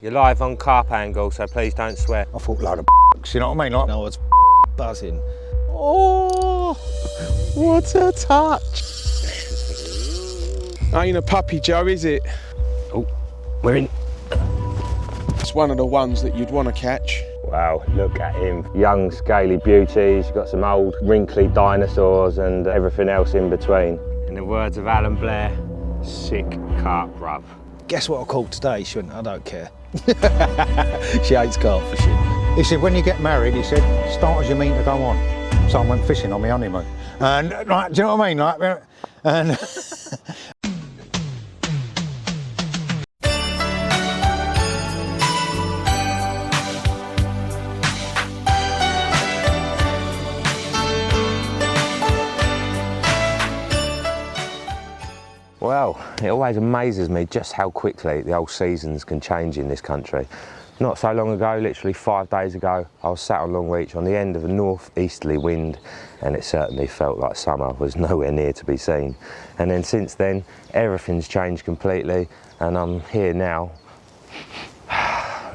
You're live on Carp angle, so please don't swear. I thought load of you know what I mean? Like, No, it's buzzing. Oh, what a touch. Ain't a puppy, Joe, is it? Oh, we're in. It's one of the ones that you'd want to catch. Wow, look at him. Young, scaly beauties, you've got some old, wrinkly dinosaurs and everything else in between. In the words of Alan Blair, sick carp rub. Guess what I caught today, shouldn't I? Don't care. She hates carp fishing. he said, when you get married, he said, start as you mean to go on. So I went fishing on my honeymoon. And, like, do you know what I mean? Like, and Well, it always amazes me just how quickly the old seasons can change in this country. Not so long ago, literally 5 days ago, I was sat on Longreach on the end of a north-easterly wind, and it certainly felt like summer was nowhere near to be seen. And then since then, everything's changed completely, and I'm here now,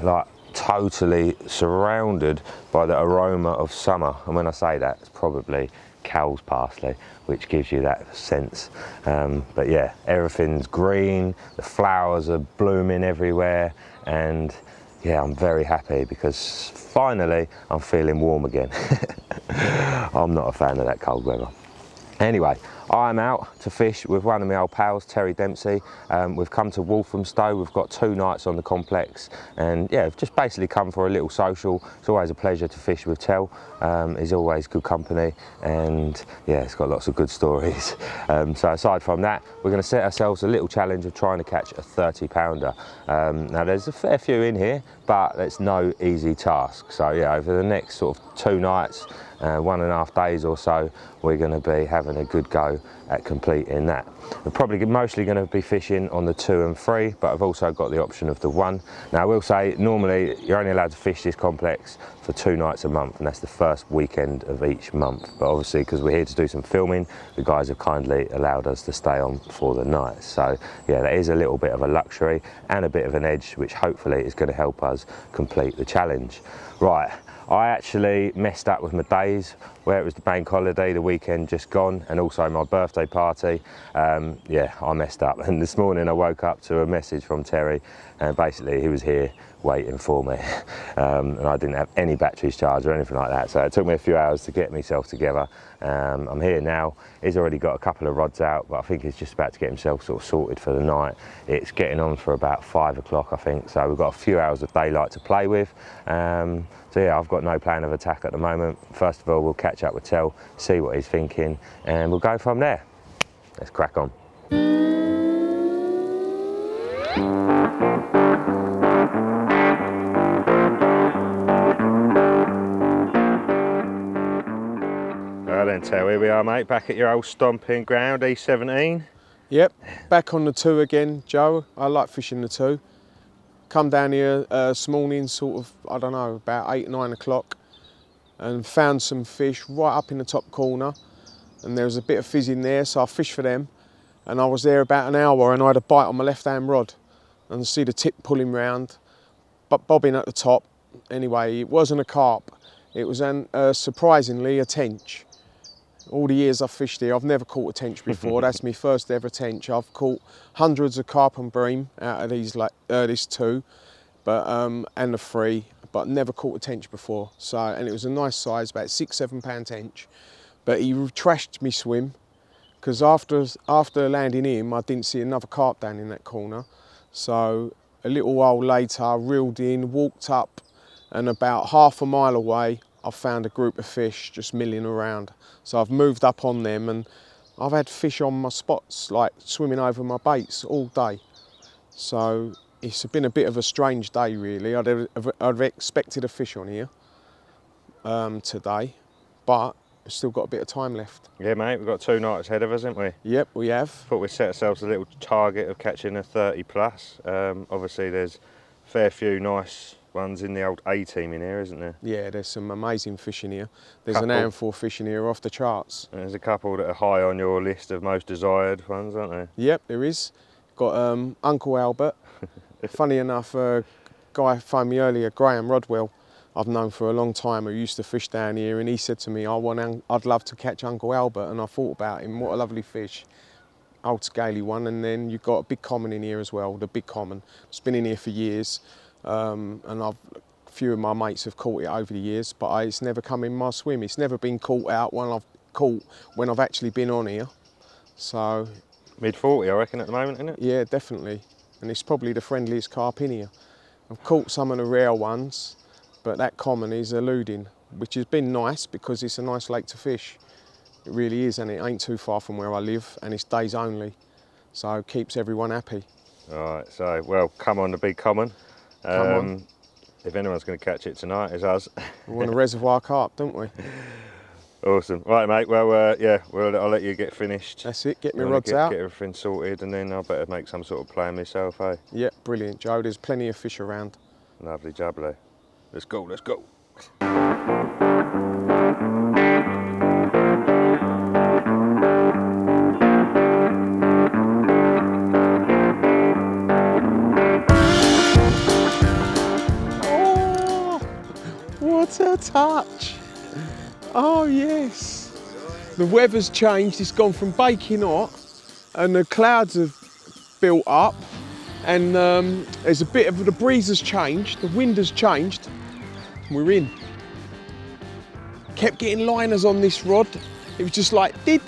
like totally surrounded by the aroma of summer. And when I say that, it's probably cow's parsley, which gives you that sense. But yeah, everything's green, the flowers are blooming everywhere, and yeah, I'm very happy because finally I'm feeling warm again. I'm not a fan of that cold weather. Anyway, I'm out to fish with one of my old pals, Terry Dempsey. We've come to Walthamstow. We've got 2 nights on the complex, and yeah, we've just basically come for a little social. It's always a pleasure to fish with Tel. He's always good company, and yeah, it's got lots of good stories. So aside from that, we're going to set ourselves a little challenge of trying to catch a 30-pounder. Now there's a fair few in here, but it's no easy task. So yeah, over the next sort of 2 nights, 1.5 days or so, we're going to be having a good go at completing that. We're probably mostly going to be fishing on the 2 and 3, but I've also got the option of the 1. Now I will say, normally you're only allowed to fish this complex for 2 nights a month, and that's the first weekend of each month. But obviously, because we're here to do some filming, the guys have kindly allowed us to stay on for the night. So yeah, that is a little bit of a luxury and a bit of an edge, which hopefully is going to help us complete the challenge. Right. I actually messed up with my days, where it was the bank holiday, the weekend just gone, and also my birthday party. Yeah, I messed up. And this morning I woke up to a message from Terry, and basically he was here waiting for me. And I didn't have any batteries charged or anything like that, so it took me a few hours to get myself together. I'm here now. He's already got a couple of rods out, but I think he's just about to get himself sort of sorted for the night. It's getting on for about 5 o'clock, I think, so we've got a few hours of daylight to play with. So yeah, I've got no plan of attack at the moment. First of all, we'll catch up with Tel, see what he's thinking, and we'll go from there. Let's crack on. Well then, Tel, here we are, mate, back at your old stomping ground, E17. Yep, back on the 2 again, Joe. I like fishing the 2. Come down here this morning, sort of, I don't know, about 8, 9 o'clock, and found some fish right up in the top corner, and there was a bit of fizz in there, so I fished for them, and I was there about an hour, and I had a bite on my left-hand rod, and I see the tip pulling round, but bobbing at the top. Anyway, it wasn't a carp, it was surprisingly a tench. All the years I've fished here, I've never caught a tench before. That's my first ever tench. I've caught hundreds of carp and bream out of these, like this 2, but and the 3, but never caught a tench before. So, and it was a nice size, about 6-7 pound tench. But he trashed me swim, because after landing him, I didn't see another carp down in that corner. So a little while later, I reeled in, walked up, and about half a mile away, I found a group of fish just milling around. So I've moved up on them, and I've had fish on my spots, like swimming over my baits all day. So it's been a bit of a strange day, really. I'd have expected a fish on here today, but we've still got a bit of time left. Yeah, mate, we've got 2 nights ahead of us, haven't we? Yep, we have. Thought we'd set ourselves a little target of catching a 30 plus. Obviously there's a fair few nice ones in the old A team in here, isn't there? Yeah, there's some amazing fish in here. There's an handful of fish in here off the charts. And there's a couple that are high on your list of most desired ones, aren't there? Yep, there is. Got Uncle Albert. Funny enough, guy phoned me earlier, Graham Rodwell, I've known for a long time, who used to fish down here, and he said to me, I'd love to catch Uncle Albert, and I thought about him, what a lovely fish. Old scaly one, and then you've got a big common in here as well, the big common. It's been in here for years, and a few of my mates have caught it over the years, but it's never come in my swim. It's never been caught out when I've actually been on here. So Mid-40, I reckon, at the moment, isn't it? yeah, definitely, and it's probably the friendliest carp in here. I've caught some of the rare ones, but that common is eluding, which has been nice because it's a nice lake to fish. It really is, and it ain't too far from where I live, and it's days only, so it keeps everyone happy. All right, so, well, come on, the big common. Come on. If anyone's going to catch it tonight, it's us. We want a reservoir carp, don't we? Awesome. Right, mate, well, yeah, I'll let you get finished. That's it, get my You wanna rods out. Get everything sorted, and then I better make some sort of plan myself, eh? Yeah, brilliant, Joe. There's plenty of fish around. Lovely jubbly. Let's go, let's go. Oh, what a touch. Oh, yes. The weather's changed. It's gone from baking hot, and the clouds have built up, and there's a bit of the breeze has changed, the wind has changed. We're in. Kept getting liners on this rod. It was just like did,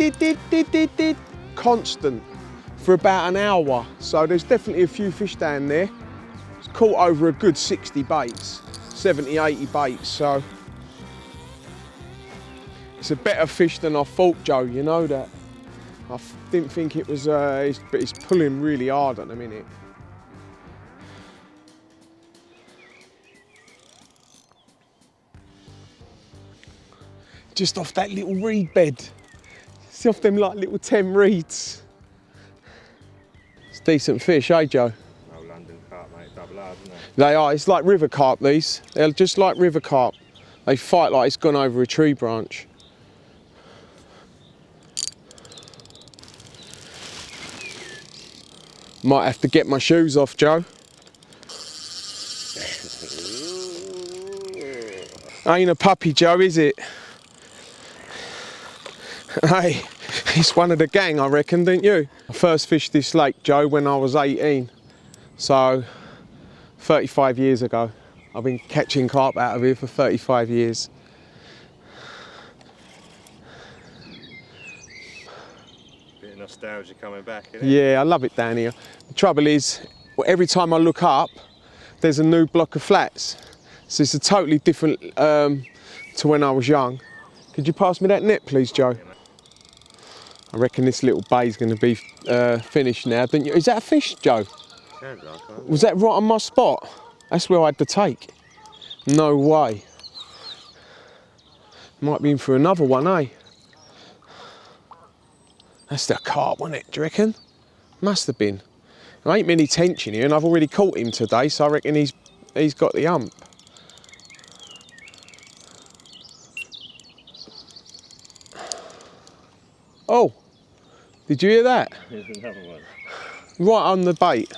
constant for about an hour. So there's definitely a few fish down there. It's caught over a good 60 baits, 70, 80 baits. So it's a better fish than I thought, Joe. You know that. I didn't think it was, but it's pulling really hard at the minute. Just off that little reed bed. It's off them like little 10 reeds. It's decent fish, eh, Joe? Oh, London carp, mate, double hard, isn't it? They are. It's like river carp, these. They're just like river carp. They fight like it's gone over a tree branch. Might have to get my shoes off, Joe. Ain't a puppy, Joe, is it? Hey, it's one of the gang, I reckon, didn't you? I first fished this lake, Joe, when I was 18. So, 35 years ago. I've been catching carp out of here for 35 years. Bit of nostalgia coming back, isn't it? Yeah, I love it down here. The trouble is, every time I look up, there's a new block of flats. So it's a totally different to when I was young. Could you pass me that net, please, Joe? I reckon this little bay's going to be finished now, don't you? Is that a fish, Joe? Sounds like it. Was that right on my spot? That's where I had to take. No way. Might be in for another one, eh? That's the carp, wasn't it, do you reckon? Must have been. There ain't many tension here, and I've already caught him today, so I reckon he's got the hump. Oh, did you hear that? Here's another one. Right on the bait.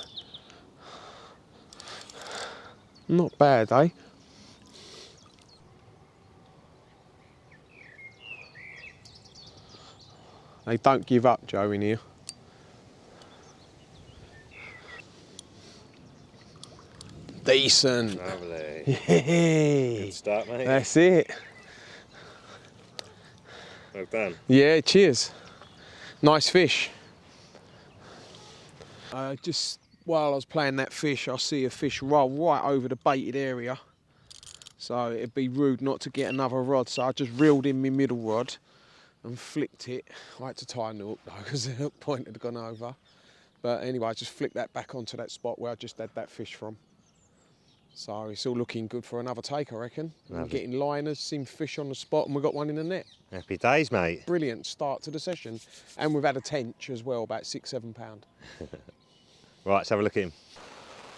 Not bad, eh? They don't give up, Joe, in here. Decent. Lovely. Yeah. Good start, mate. That's it. Well done. Yeah, cheers. Nice fish. Just while I was playing that fish, I see a fish roll right over the baited area. So it'd be rude not to get another rod. So I just reeled in my middle rod and flicked it. I had to tie the hook though because the hook point had gone over. But anyway, I just flicked that back onto that spot where I just had that fish from. So it's all looking good for another take, I reckon. I'm getting liners, seen fish on the spot, and we've got one in the net. Happy days, mate. Brilliant start to the session. And we've had a tench as well, about £6–7. Right, let's have a look at him.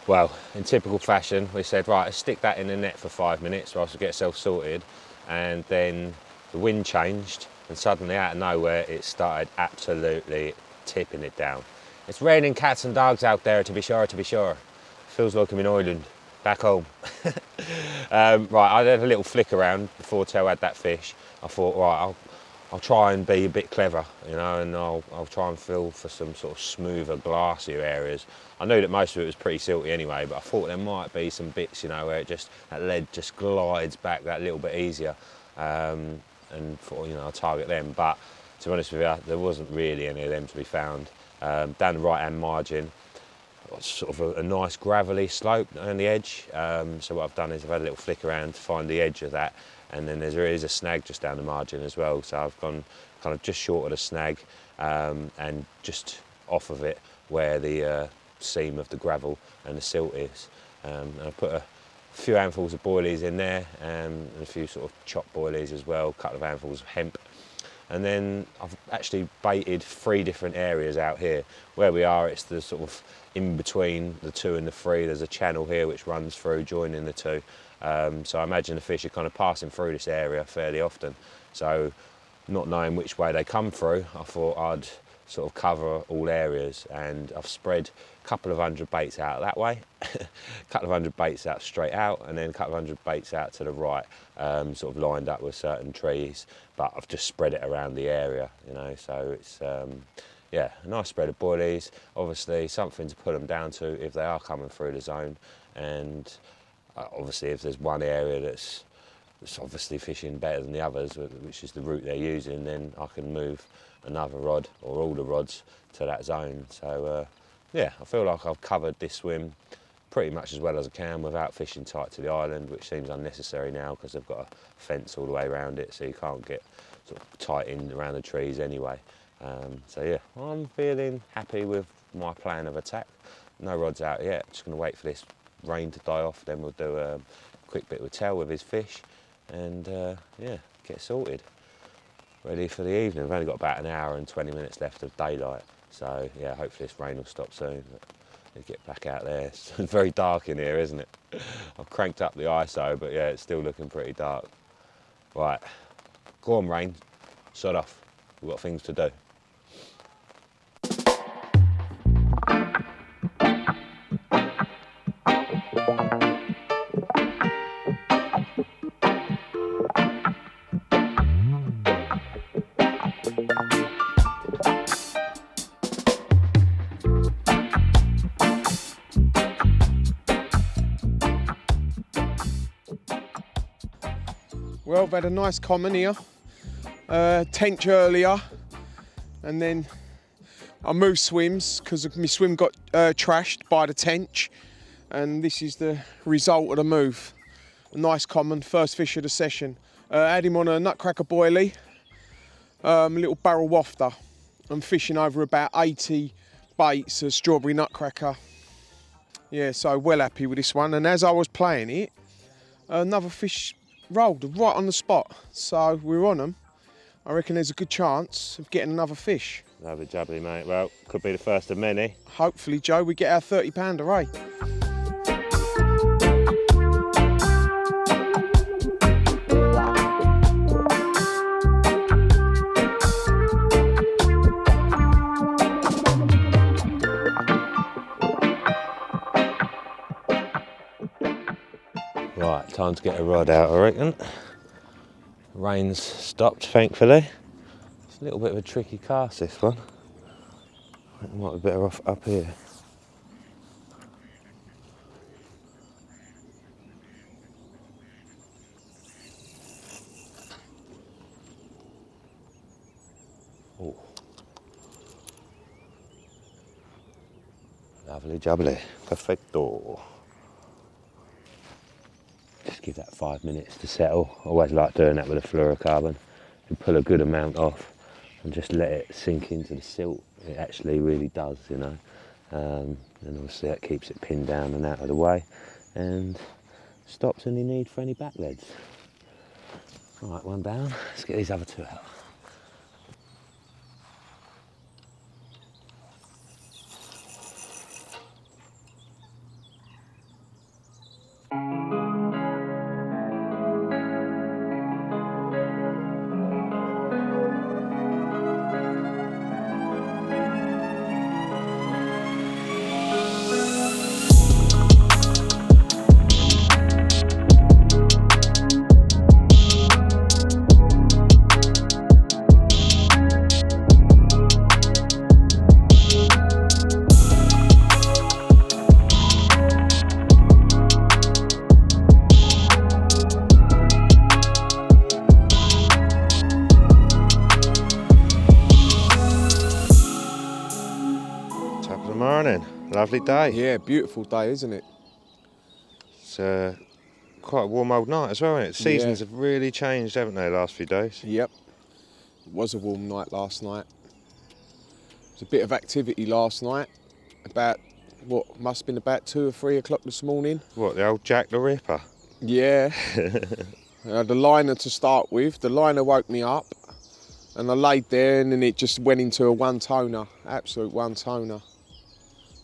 Well, in typical fashion, we said, right, let's stick that in the net for 5 minutes whilst we get ourselves sorted. And then the wind changed, and suddenly, out of nowhere, it started absolutely tipping it down. It's raining cats and dogs out there, to be sure, to be sure. Feels like I'm in Ireland. Back home. Right, I had a little flick around before Tel had that fish. I thought, right, I'll try and be a bit clever, you know, and I'll try and feel for some sort of smoother, glassier areas. I knew that most of it was pretty silty anyway, but I thought there might be some bits, you know, where that lead just glides back that little bit easier, and thought, you know, I'll target them. But to be honest with you, there wasn't really any of them to be found. Down the right-hand margin, sort of a nice gravelly slope on the edge. So what I've done is I've had a little flick around to find the edge of that, and then there is a snag just down the margin as well. So I've gone kind of just short of the snag, and just off of it where the seam of the gravel and the silt is. And I've put a few handfuls of boilies in there, and a few sort of chopped boilies as well, a couple of handfuls of hemp. And then I've actually baited 3 different areas out here. Where we are, it's the sort of in between the 2 and the 3. There's a channel here which runs through, joining the 2. So I imagine the fish are kind of passing through this area fairly often. So not knowing which way they come through, I thought I'd sort of cover all areas, and I've spread a couple of 100 baits out that way, a couple of 100 baits out straight out, and then a couple of 100 baits out to the right, sort of lined up with certain trees, but I've just spread it around the area, you know, so it's, yeah, a nice spread of boilies, obviously something to put them down to if they are coming through the zone, and obviously if there's one area that's obviously fishing better than the others, which is the route they're using, then I can move another rod or all the rods to that zone. So yeah, I feel like I've covered this swim pretty much as well as I can without fishing tight to the island, which seems unnecessary now because they've got a fence all the way around it, so you can't get sort of tight in around the trees anyway. So yeah, I'm feeling happy with my plan of attack. No rods out yet, just going to wait for this rain to die off, then we'll do a quick bit with Tel with his fish, and yeah, get sorted. Ready for the evening. We've only got about an hour and 20 minutes left of daylight, so yeah, hopefully this rain will stop soon. But we'll get back out there. It's very dark in here, isn't it? I've cranked up the ISO, but yeah, it's still looking pretty dark. Right, go on rain, sod off. We've got things to do. Well, I've had a nice common here, tench earlier, and then I moved swims because my swim got trashed by the tench, and this is the result of the move. A nice common, first fish of the session. Had him on a nutcracker boilie, a little barrel wafter. I'm fishing over about 80 baits of strawberry nutcracker. Yeah, so well happy with this one, and as I was playing it, another fish rolled right on the spot, so we're on them. I reckon there's a good chance of getting another fish. Lovely jubbly, mate. Well, could be the first of many. Hopefully, Joe, we get our 30-pounder, eh? Right, time to get a rod out, I reckon. Rain's stopped, thankfully. It's a little bit of a tricky cast, this one. I think I might be better off up here. Oh. Lovely jubbly, perfecto. Just give that 5 minutes to settle. I always like doing that with a fluorocarbon. You pull a good amount off and just let it sink into the silt. It actually really does, you know. And obviously that keeps it pinned down and out of the way and stops any need for any back leads. All right, one down. Let's get these other 2 out. lovely day. Yeah, beautiful day, isn't it? It's quite a warm old night as well, isn't it? Seasons Yeah. have really changed, haven't they, the last few days? Yep. It was a warm night last night. There was a bit of activity last night. About, what, must have been about 2 or 3 o'clock this morning. What, the old Jack the Ripper? Yeah. I had the liner to start with. The liner woke me up and I laid there and then it just went into a one-toner, absolute one-toner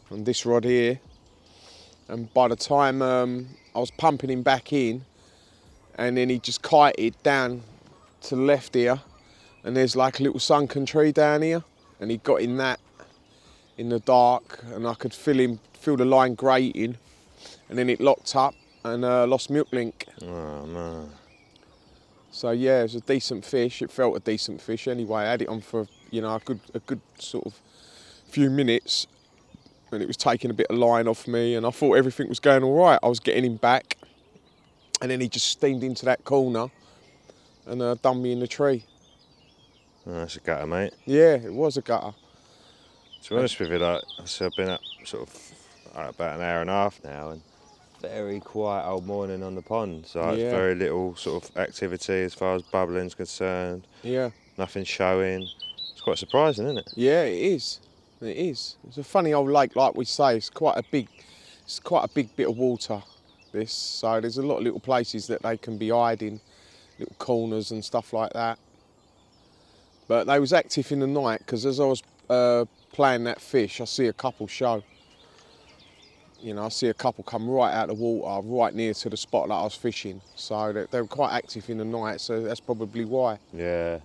on this rod here. And by the time I was pumping him back in, and then he just kited down to the left here, and there's like a little sunken tree down here, and he got in that in the dark, and I could feel the line grating, and then it locked up and lost milk link. Oh, no. So yeah, it was a decent fish. It felt a decent fish anyway. I had it on for, you know, a good sort of few minutes, and it was taking a bit of line off me, and I thought everything was going all right. I was getting him back, and then he just steamed into that corner and done me in the tree. Oh, that's a gutter, mate. Yeah, it was a gutter. To be honest with you, like, so I've been up sort of about an hour and a half now, and very quiet old morning on the pond. So Yeah. it's very little sort of activity as far as bubbling's concerned. Yeah. Nothing showing. It's quite surprising, isn't it? Yeah, it is. It is. It's a funny old lake, like we say. It's quite a big bit of water, this. So there's a lot of little places that they can be hiding, little corners and stuff like that. But they was active in the night, because as I was playing that fish, I see a couple show. You know, I see a couple come right out of the water, right near to the spot that I was fishing. So they were quite active in the night, so that's probably why. Yeah.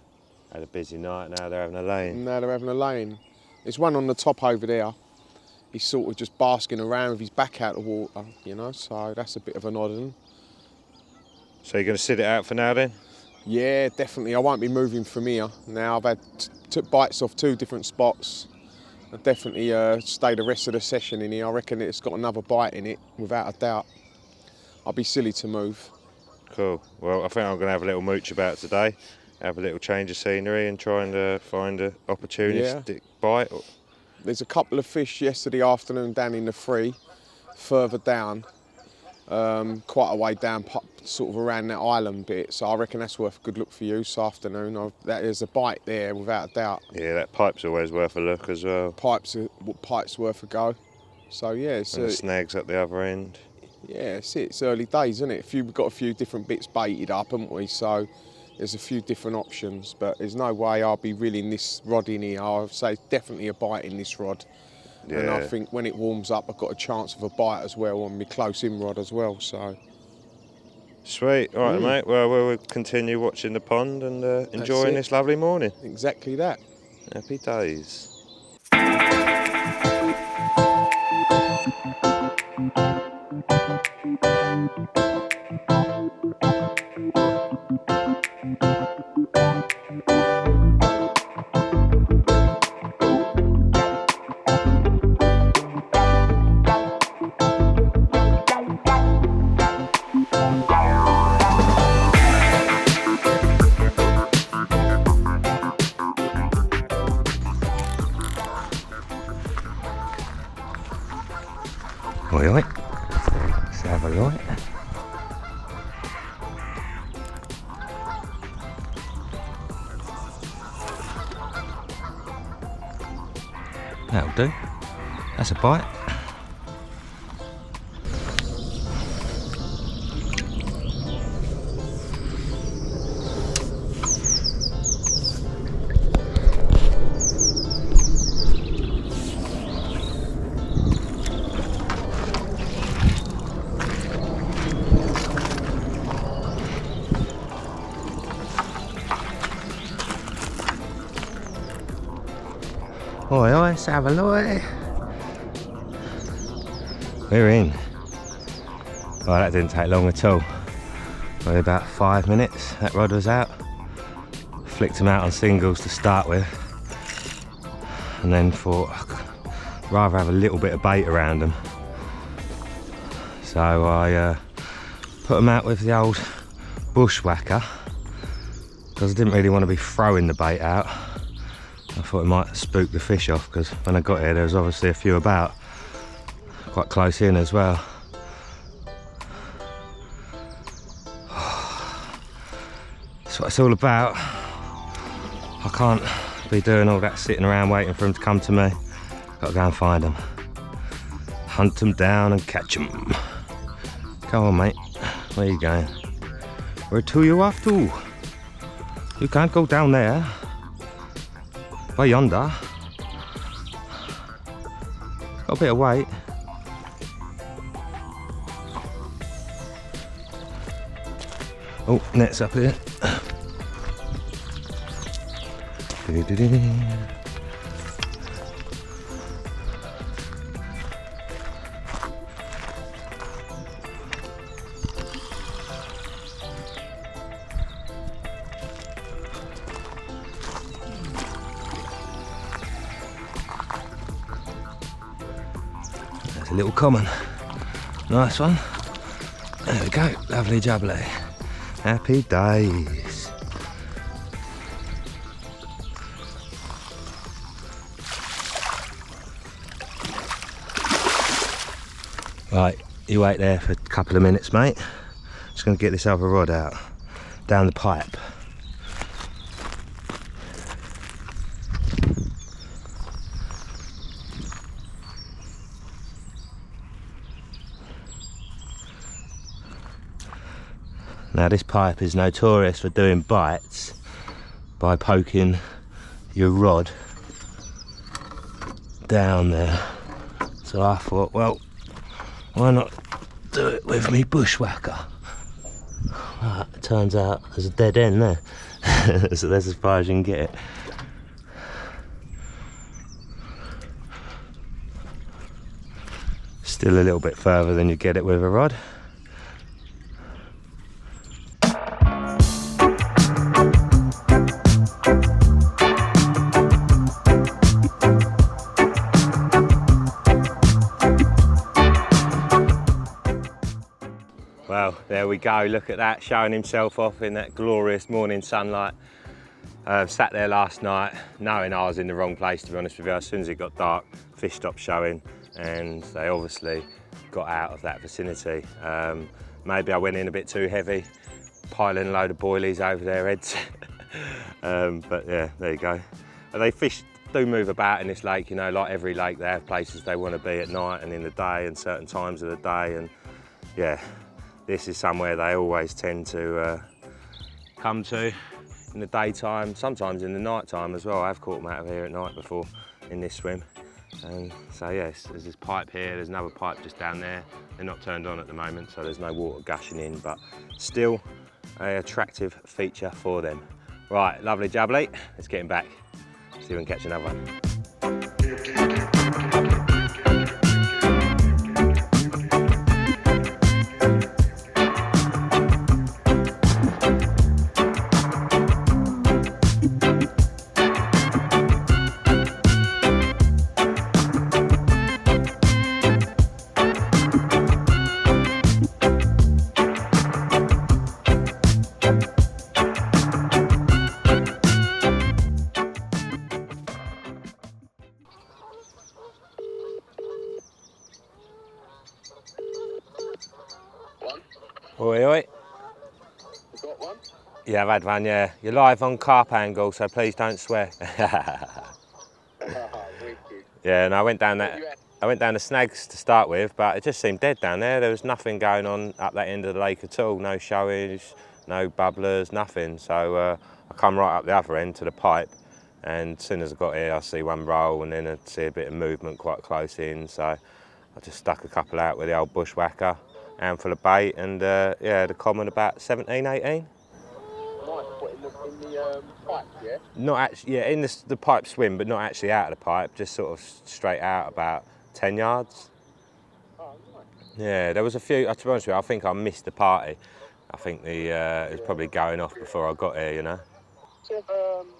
Had a busy night, now they're having a lane. Now they're having a lane. There's one on the top over there. He's sort of just basking around with his back out of the water, you know, so that's a bit of an odd one. So you're going to sit it out for now then? Yeah, definitely. I won't be moving from here. Now I've had took bites off 2 different spots. I'll definitely stay the rest of the session in here. I reckon it's got another bite in it, without a doubt. I'll be silly to move. Cool. Well, I think I'm going to have a little mooch about today. Have a little change of scenery and try and find an opportunistic bite. There's a couple of fish yesterday afternoon down in the Free, further down, quite a way down, sort of around that island bit. So I reckon that's worth a good look for you this afternoon. There's a bite there, without a doubt. Yeah, that pipe's always worth a look as well. Pipe's worth a go. So yeah, And the snags at the other end. yeah, it's early days, isn't it? We've got a few different bits baited up, haven't we? So there's a few different options, but there's no way I'll be reeling this rod in here. I'll say definitely a bite in this rod. Yeah. And I think when it warms up, I've got a chance of a bite as well on my close in rod as well. So Sweet. All right, mate. Well, we'll continue watching the pond and enjoying it. this lovely morning. exactly that. Happy days. Oi, oi. Let's have a look. That'll do. That's a bite. Oi, oi, let's have a look. We're in. Well, that didn't take long at all. Only about 5 minutes, that rod was out. Flicked them out on singles to start with. And then thought, I'd rather have a little bit of bait around them. So I put them out with the old bushwhacker, because I didn't really want to be throwing the bait out. I thought it might spook the fish off, because when I got here there was obviously a few about. quite close in as well. That's what it's all about. I can't be doing all that sitting around waiting for them to come to me. Got to go and find them. Hunt them down and catch them. Come on, mate. Where you going? Where to you off to? You can't go down there. By yonder. Got a bit of weight. Oh, net's up here. There's a little common. Nice one. There we go. Lovely jubbly. Happy days. Right, you wait there for a couple of minutes, mate. Just going to get this other rod out, down the pipe. Now this pipe is notorious for doing bites by poking your rod down there. So I thought, well, why not do it with me bushwhacker? Right, it turns out there's a dead end there. So that's as far as you can get it. Still a little bit further than you get it with a rod. Well, there we go, look at that, showing himself off in that glorious morning sunlight. Sat there last night, knowing I was in the wrong place, to be honest with you. As soon as it got dark, fish stopped showing, and they obviously got out of that vicinity. Maybe I went in a bit too heavy, piling a load of boilies over their heads. But yeah, there you go. Fish do move about in this lake, you know, like every lake, they have places they want to be at night and in the day and certain times of the day, and yeah. This is somewhere they always tend to come to in the daytime, sometimes in the night time as well. I've caught them out of here at night before in this swim. And so yes, there's this pipe here, there's another pipe just down there. They're not turned on at the moment, so there's no water gushing in, but still an attractive feature for them. Right, lovely jubbly, let's get him back, see if we can catch another one. Oi, oi. You got one? Yeah, I've had one, yeah. You're live on Carp angle, so please don't swear. Yeah, and I went down the snags to start with, but it just seemed dead down there. There was nothing going on up that end of the lake at all. No showage, no bubblers, nothing. So I come right up the other end to the pipe, and as soon as I got here, I see one roll, and then I see a bit of movement quite close in. So I just stuck a couple out with the old bushwhacker. Handful of bait, and yeah, the common about 17, 18. Nice, what, in the pipe, yeah? Not actually, yeah, in the pipe swim, but not actually out of the pipe, just sort of straight out about 10 yards. Oh, nice. Yeah, there was a few, to be honest with you, I think I missed the party. I think it was probably going off before I got here, you know. So,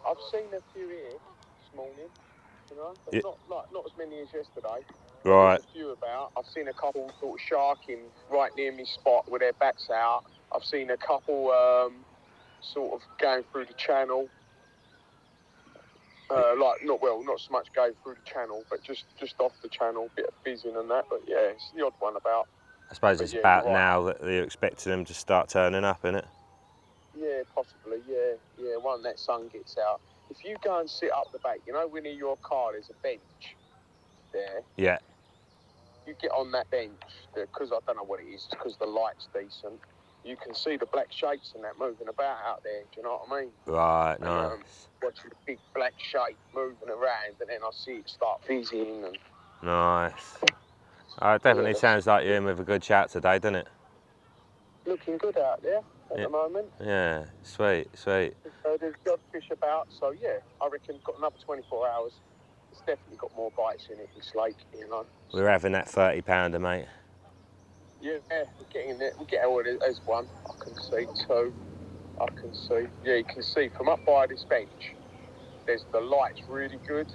I've seen a few here this morning, you know, but Yeah. not as many as yesterday. Right. There's a few about. I've seen a couple sort of sharking right near me spot with their backs out. I've seen a couple sort of going through the channel. Not so much going through the channel, but just off the channel, bit of fizzing and that. But yeah, it's the odd one about. I suppose But it's yeah, about you're right. now that you're expecting them to start turning up, innit? Yeah, possibly. Yeah. When that sun gets out, if you go and sit up the back, you know, when in your car there's a bench there. Yeah. You get on that bench because I don't know what it is, because the light's decent. You can see the black shapes and that moving about out there. Do you know what I mean? Right, And, nice. watching the big black shape moving around, and then I see it start fizzing. And Nice. It definitely Yeah, sounds like you're in with a good shout today, doesn't it? looking good out there at Yeah. the moment. Yeah, sweet. So there's good fish about. So yeah, I reckon got another 24 hours. It's definitely got more bites in it, this lake, you know. We're having that 30-pounder, mate. Yeah, we're getting there. We get out as one. I can see two. I can see. Yeah, you can see from up by this bench. There's the light's really good.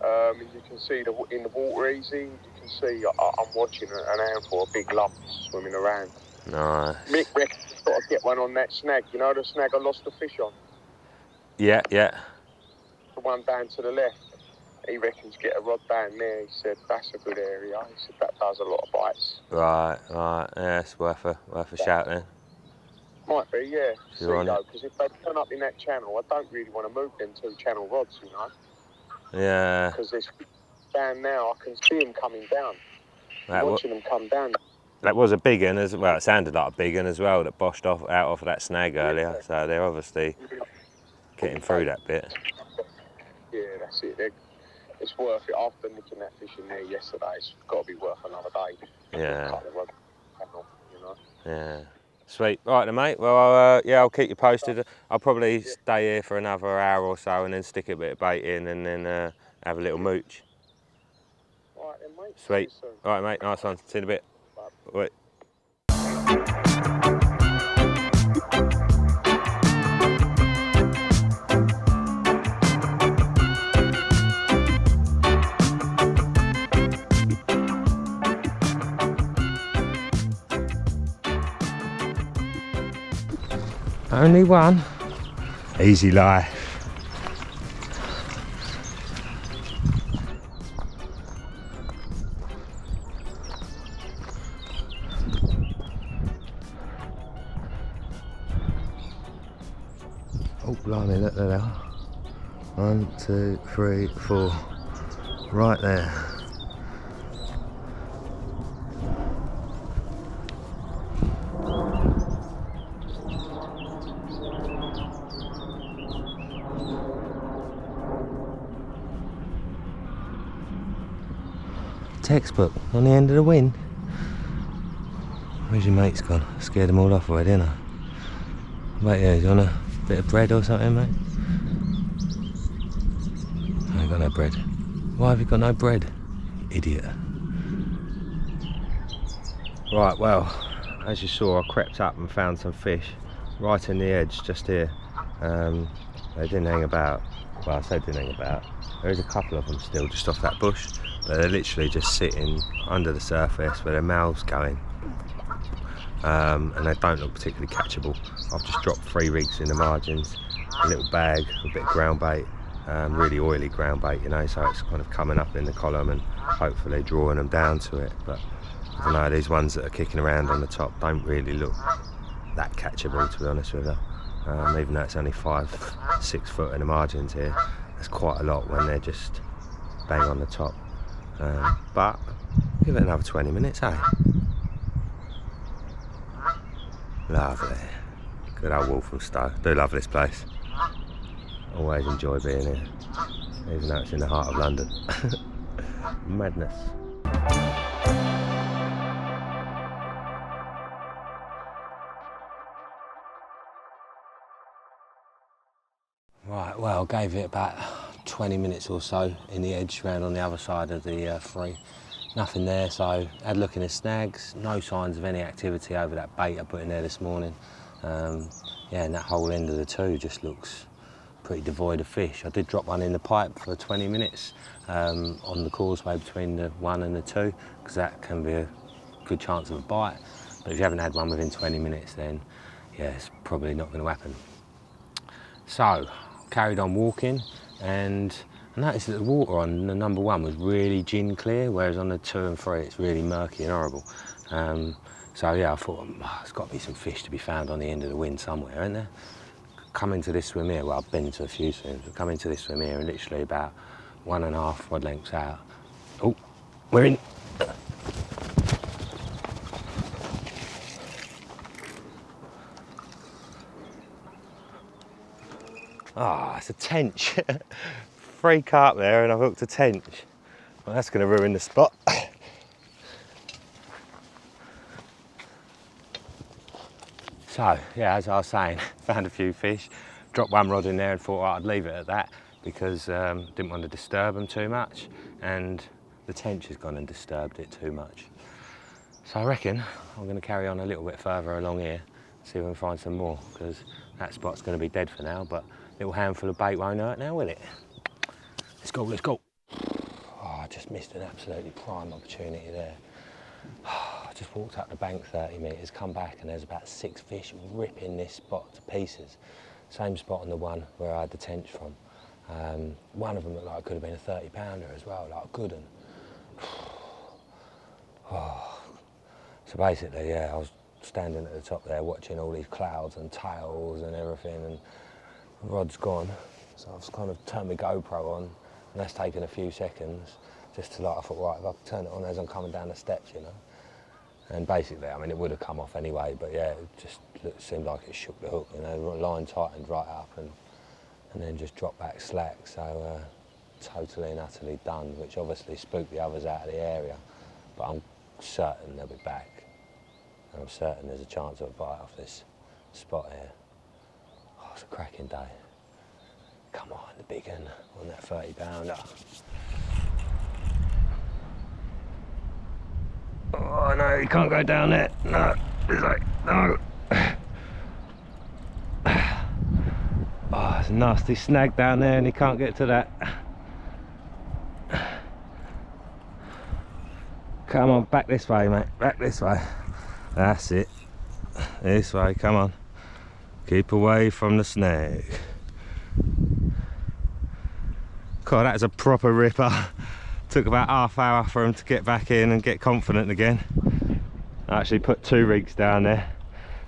And you can see in the water easy. You can see I'm watching an handful of big lumps swimming around. Nice. Mick reckons he's got to get one on that snag. You know the snag I lost the fish on? Yeah. The one down to the left. He reckons get a rod down there. He said that's a good area. He said that does a lot of bites. Right. Yeah, it's worth a shout then. Might be, yeah. See You're on though, it. because if they turn up in that channel, I don't really want to move them two channel rods, you know. Yeah. Because there's down now, I can see them coming down. Watching them come down. That was a big one as well. It sounded like a big one as well that boshed out of that snag earlier. Yeah. So they're obviously getting through that bit. Yeah, that's it. It's worth it. After nicking that fish in there yesterday, it's got to be worth another day. Yeah. You know. Yeah. Sweet. All right then, mate. Well, I'll keep you posted. I'll probably stay here for another hour or so and then stick a bit of bait in and then have a little mooch. All right then, mate. Sweet. See you soon. All right, mate. Nice one. See you in a bit. Bye. Wait. Only one. Easy life. Oh, blimey, look there they are. 1, 2, 3, 4. Right there. Textbook on the end of the wind. Where's your mates gone? Scared them all off already, didn't I? Wait, yeah, do you want a bit of bread or something, mate? I ain't got no bread. Why have you got no bread? Idiot. Right, well, as you saw, I crept up and found some fish right in the edge, just here. They didn't hang about. Well, I say didn't hang about. There is a couple of them still just off that bush, but they're literally just sitting under the surface where their mouths going. And they don't look particularly catchable. I've just dropped 3 rigs in the margins, a little bag, a bit of ground bait, really oily ground bait, you know, so it's kind of coming up in the column and hopefully drawing them down to it. But I don't know, these ones that are kicking around on the top don't really look that catchable, to be honest with you. Even though it's only 5-6 foot in the margins here, that's quite a lot when they're just bang on the top. But give it another 20 minutes, eh? Lovely. Good old Walthamstow. Do love this place. Always enjoy being here, even though it's in the heart of London. Madness. Right, well, gave it about 20 minutes or so in the edge round on the other side of the free. Nothing there, so had a look in the snags, no signs of any activity over that bait I put in there this morning. Yeah, and that whole end of the 2 just looks pretty devoid of fish. I did drop one in the pipe for 20 minutes on the causeway between the 1 and the 2, because that can be a good chance of a bite. But if you haven't had one within 20 minutes, then yeah, it's probably not going to happen. So, carried on walking, and I noticed that the water on the number 1 was really gin clear, whereas on the 2 and 3 it's really murky and horrible. So yeah, I thought, there's got to be some fish to be found on the end of the wind somewhere, isn't there? Come into this swim here, well, I've been to a few swims, but come into this swim here and literally about 1.5 rod lengths out. Oh, we're in. Ah, it's a tench. 3 carp there and I've hooked a tench. Well, that's going to ruin the spot. So, yeah, as I was saying, found a few fish, dropped 1 rod in there and thought I'd leave it at that because didn't want to disturb them too much, and the tench has gone and disturbed it too much. So I reckon I'm going to carry on a little bit further along here, see if we can find some more, because that spot's going to be dead for now, but a little handful of bait won't hurt now, will it? Let's go, let's go. Oh, I just missed an absolutely prime opportunity there. I just walked up the bank 30 metres, come back and there's about 6 fish ripping this spot to pieces. Same spot on the one where I had the tench from. One of them looked like it could have been a 30 pounder as well, like a good one. Oh. So basically, yeah, I was standing at the top there watching all these clouds and tails and everything, and the rod's gone. So I've kind of turned my GoPro on, and that's taken a few seconds. Just to, like, I thought, right, if I turn it on as I'm coming down the steps, you know. And basically, I mean, it would have come off anyway, but yeah, it just seemed like it shook the hook, you know, the line tightened right up and then just dropped back slack. So totally and utterly done, which obviously spooked the others out of the area. But I'm certain they'll be back. And I'm certain there's a chance of a bite off this spot here. Oh, it's a cracking day. Come on, the big one on that 30 pounder. Oh no, you can't go down there. No, it's like, no. Oh, it's a nasty snag down there and you can't get to that. Come on, back this way, mate, back this way. That's it. This way, come on. Keep away from the snag. God, that is a proper ripper. Took about half hour for him to get back in and get confident again. I actually put 2 rigs down there,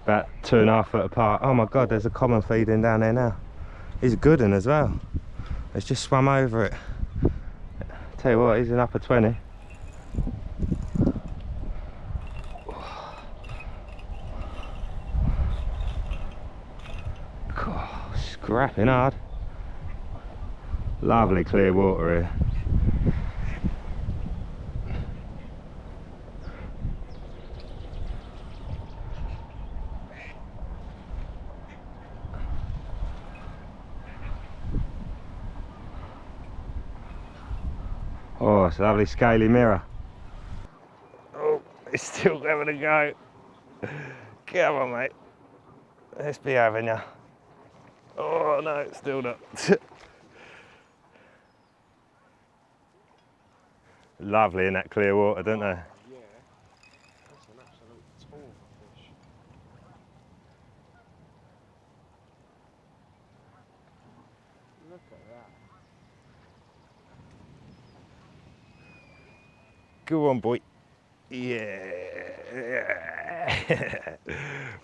about 2.5 foot apart. Oh my God, there's a common feeding down there now. He's a good one as well. He's just swum over it. Tell you what, he's an upper 20. God, scrapping hard. Lovely clear water here. Oh, it's a lovely scaly mirror. Oh, it's still having a go. Come on, mate. Let's be having ya. Oh no, it's still not. Lovely in that clear water, don't they? Yeah, that's an absolute tall fish. Look at that. Go on, boy. Yeah.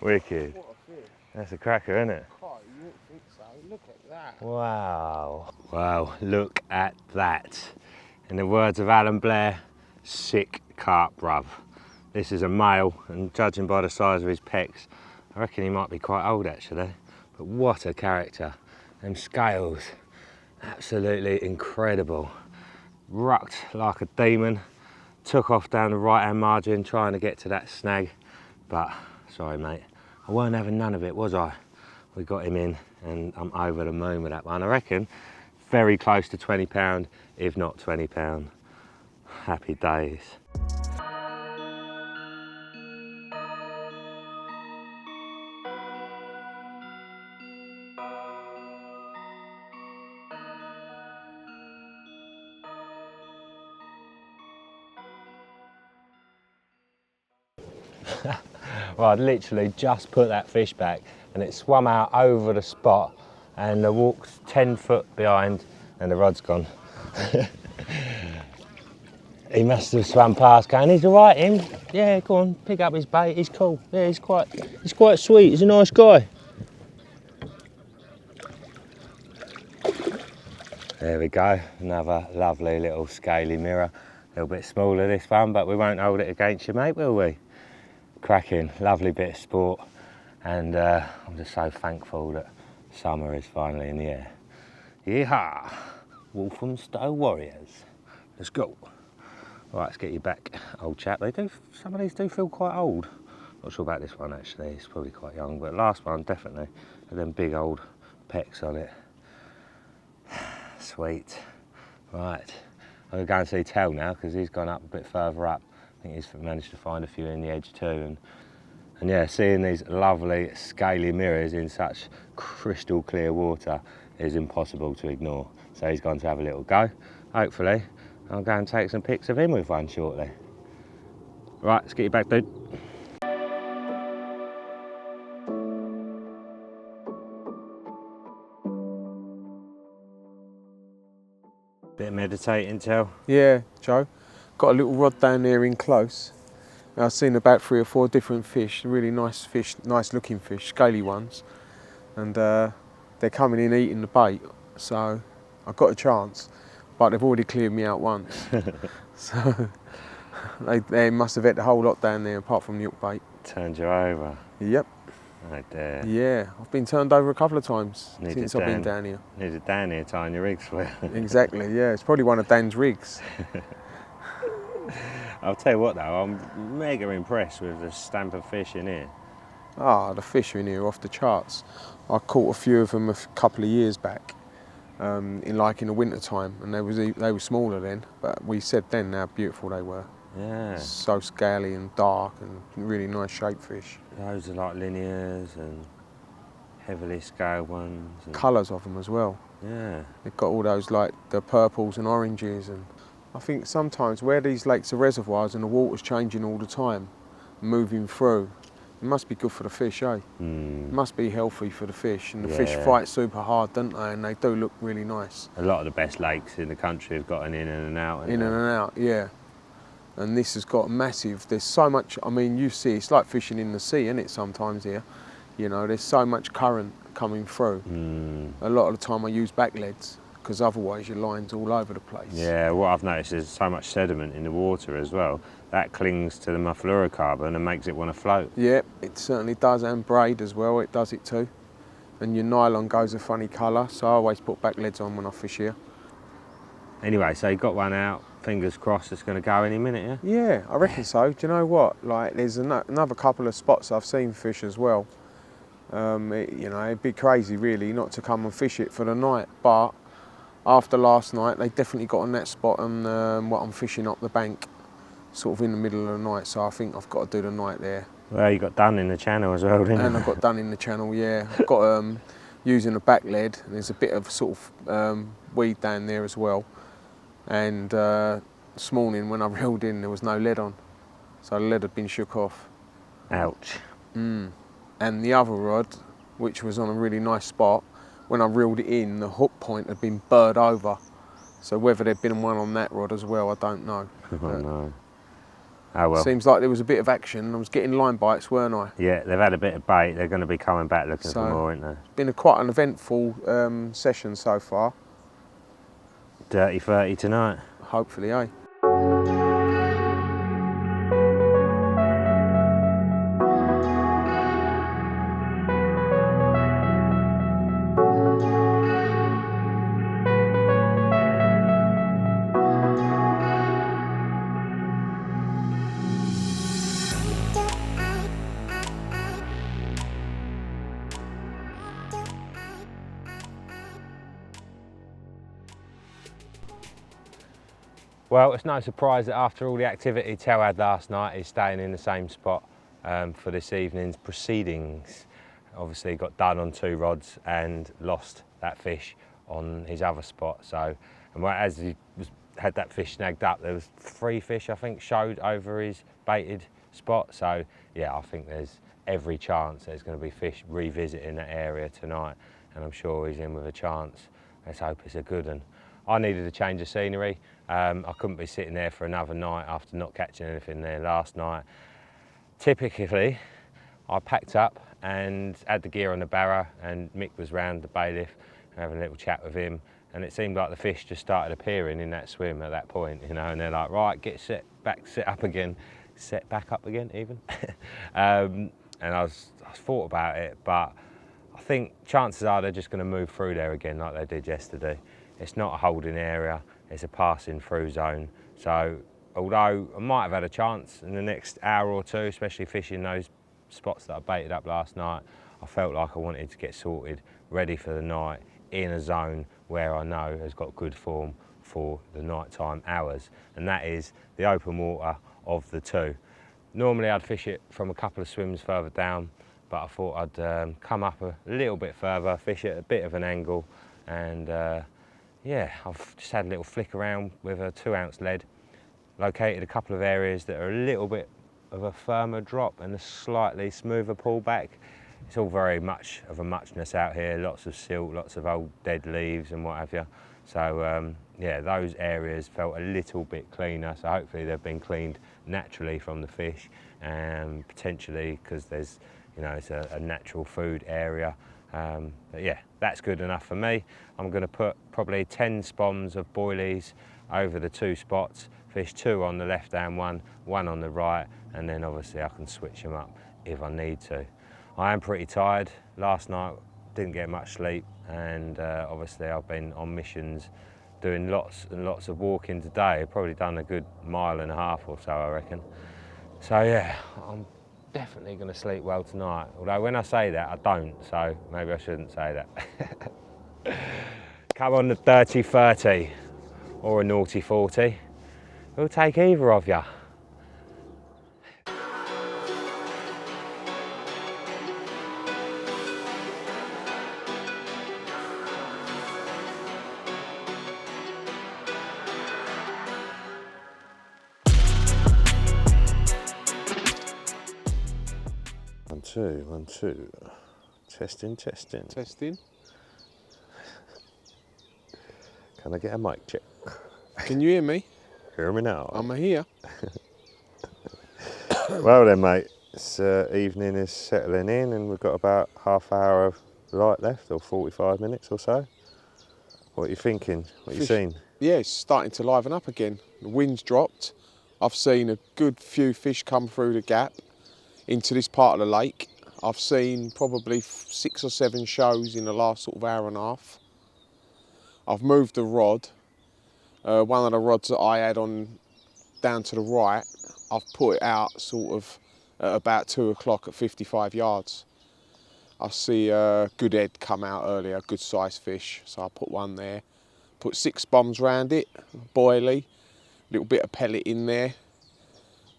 Wicked. What a fish. That's a cracker, isn't it? God, you wouldn't think so. Look at that. Wow. Wow, look at that. In the words of Alan Blair, sick carp, bruv. This is a male, and judging by the size of his pecs, I reckon he might be quite old actually. But what a character. Them scales, absolutely incredible. Rucked like a demon. Took off down the right hand margin trying to get to that snag, but sorry mate, I weren't having none of it, was I? We got him in and I'm over the moon with that one. I reckon very close to 20 pound, if not 20 pound. Happy days. Well, I'd literally just put that fish back and it swum out over the spot and I walked 10 foot behind and the rod's gone. He must have swum past going, he's all right, him. Yeah, go on, pick up his bait, he's cool. Yeah, he's quite sweet, he's a nice guy. There we go, another lovely little scaly mirror. A little bit smaller this one, but we won't hold it against you, mate, will we? Cracking, lovely bit of sport. And I'm just so thankful that summer is finally in the air. Yeehaw! Walthamstow Warriors. Let's go. Right, let's get you back, old chap. Some of these do feel quite old. Not sure about this one actually, it's probably quite young, but last one definitely. With them big old pecs on it. Sweet. Right, I'm going to go and see Tell now because he's gone up a bit further up. I think he's managed to find a few in the edge too. And yeah, seeing these lovely scaly mirrors in such crystal clear water is impossible to ignore. So he's gone to have a little go. Hopefully, I'll go and take some pics of him with one shortly. Right, let's get you back, dude. Bit of meditating, Tell. Yeah, Joe. Got a little rod down there in close. I've seen about 3 or 4 different fish, really nice fish, nice looking fish, scaly ones. And they're coming in eating the bait, so I've got a chance. But they've already cleared me out once. So they must have ate the whole lot down there apart from the hook bait. Turned you over. Yep. Oh dear. Yeah, I've been turned over a couple of times since I've been down here. Needed Dan here tying your rigs for you. Exactly, yeah. It's probably one of Dan's rigs. I'll tell you what though, I'm mega impressed with the stamp of fish in here. Ah, the fish are in here off the charts. I caught a few of them a couple of years back, in the winter time, and they were smaller then. But we said then how beautiful they were. Yeah. So scaly and dark and really nice shaped fish. Those are like linears and heavily scaled ones. And Colours of them as well. yeah. They've got all those like the purples and oranges, and I think sometimes where these lakes are reservoirs and the water's changing all the time, moving through, it must be good for the fish, eh? It must be healthy for the fish, and the fish Yeah. fight super hard, don't they? And they do look really nice. A lot of the best lakes in the country have got an in and an out. In and out, yeah. And this has got massive, there's so much, I mean, you see, it's like fishing in the sea, isn't it, sometimes here? You know, there's so much current coming through. A lot of the time I use back leads, because otherwise your line's all over the place. Yeah, what I've noticed is so much sediment in the water as well. That clings to the fluorocarbon and makes it want to float. Yeah, it certainly does, and braid as well, it does it too. And your nylon goes a funny colour, so I always put back leads on when I fish here. Anyway, so you got one out, fingers crossed it's going to go any minute, yeah? Yeah, I reckon so. Do you know what? Like, there's another couple of spots I've seen fish as well. You know, it'd be crazy really not to come and fish it for the night, but after last night, they definitely got on that spot and what I'm fishing up the bank, sort of in the middle of the night, so I think I've got to do the night there. Well, you got done in the channel as well, didn't you? And I got done in the channel, yeah. I've got using a back lead, and there's a bit of sort of weed down there as well. And this morning when I reeled in, there was no lead on, so the lead had been shook off. Ouch. And the other rod, which was on a really nice spot, when I reeled it in, the hook point had been burred over. So whether there'd been one on that rod as well, I don't know. Oh no. Oh well. Seems like there was a bit of action. I was getting line bites, weren't I? Yeah, they've had a bit of bait. They're going to be coming back looking for more, aren't they? It's been quite an eventful session so far. Dirty 30 tonight. Hopefully, eh? Well, it's no surprise that after all the activity Tell had last night, he's staying in the same spot for this evening's proceedings. Obviously got done on 2 rods and lost that fish on his other spot. So, and as he had that fish snagged up, there was 3 fish I think showed over his baited spot. So yeah, I think there's every chance there's going to be fish revisiting that area tonight, and I'm sure he's in with a chance. Let's hope it's a good one. I needed a change of scenery. I couldn't be sitting there for another night after not catching anything there last night. Typically, I packed up and had the gear on the barrow, and Mick was round the bailiff having a little chat with him, and it seemed like the fish just started appearing in that swim at that point, you know, and they're like, right, get set back, set up again, set back up again even. And I thought about it, but I think chances are they're just going to move through there again like they did yesterday. It's not a holding area, it's a passing through zone. So although I might have had a chance in the next hour or two, especially fishing those spots that I baited up last night, I felt like I wanted to get sorted, ready for the night, in a zone where I know has got good form for the nighttime hours, and that is the open water of the two. Normally I'd fish it from a couple of swims further down, but I thought I'd come up a little bit further, fish at a bit of an angle, and yeah, I've just had a little flick around with a 2-ounce lead, located a couple of areas that are a little bit of a firmer drop and a slightly smoother pullback. It's all very much of a muchness out here, lots of silt, lots of old dead leaves and what have you. So yeah, those areas felt a little bit cleaner, so hopefully they've been cleaned naturally from the fish, and potentially because there's, you know, it's a natural food area. But yeah, that's good enough for me. I'm going to put probably 10 spoms of boilies over the 2 spots, fish 2 on the left-hand one on the right, and then obviously I can switch them up if I need to. I am pretty tired. Last night didn't get much sleep, and obviously I've been on missions doing lots and lots of walking today. I've probably done a good 1.5 miles or so, I reckon. So yeah, I'm definitely going to sleep well tonight. Although when I say that, I don't, so maybe I shouldn't say that. Come on the 30-30 or a naughty 40. We'll take either of you. One, two. Testing. Testing. Can I get a mic check? Can you hear me? Hear me now. I'm here. Well then, mate, it's evening is settling in, and we've got about half hour of light left, or 45 minutes or so. What are you thinking? What are you seeing? Yeah, it's starting to liven up again. The wind's dropped. I've seen a good few fish come through the gap into this part of the lake. I've seen probably 6 or 7 shows in the last sort of hour and a half. I've moved the rod. One of the rods that I had on down to the right, I've put it out sort of at about 2 o'clock at 55 yards. I see a good head come out earlier, good sized fish, so I put one there. Put 6 bombs round it, boilie, little bit of pellet in there,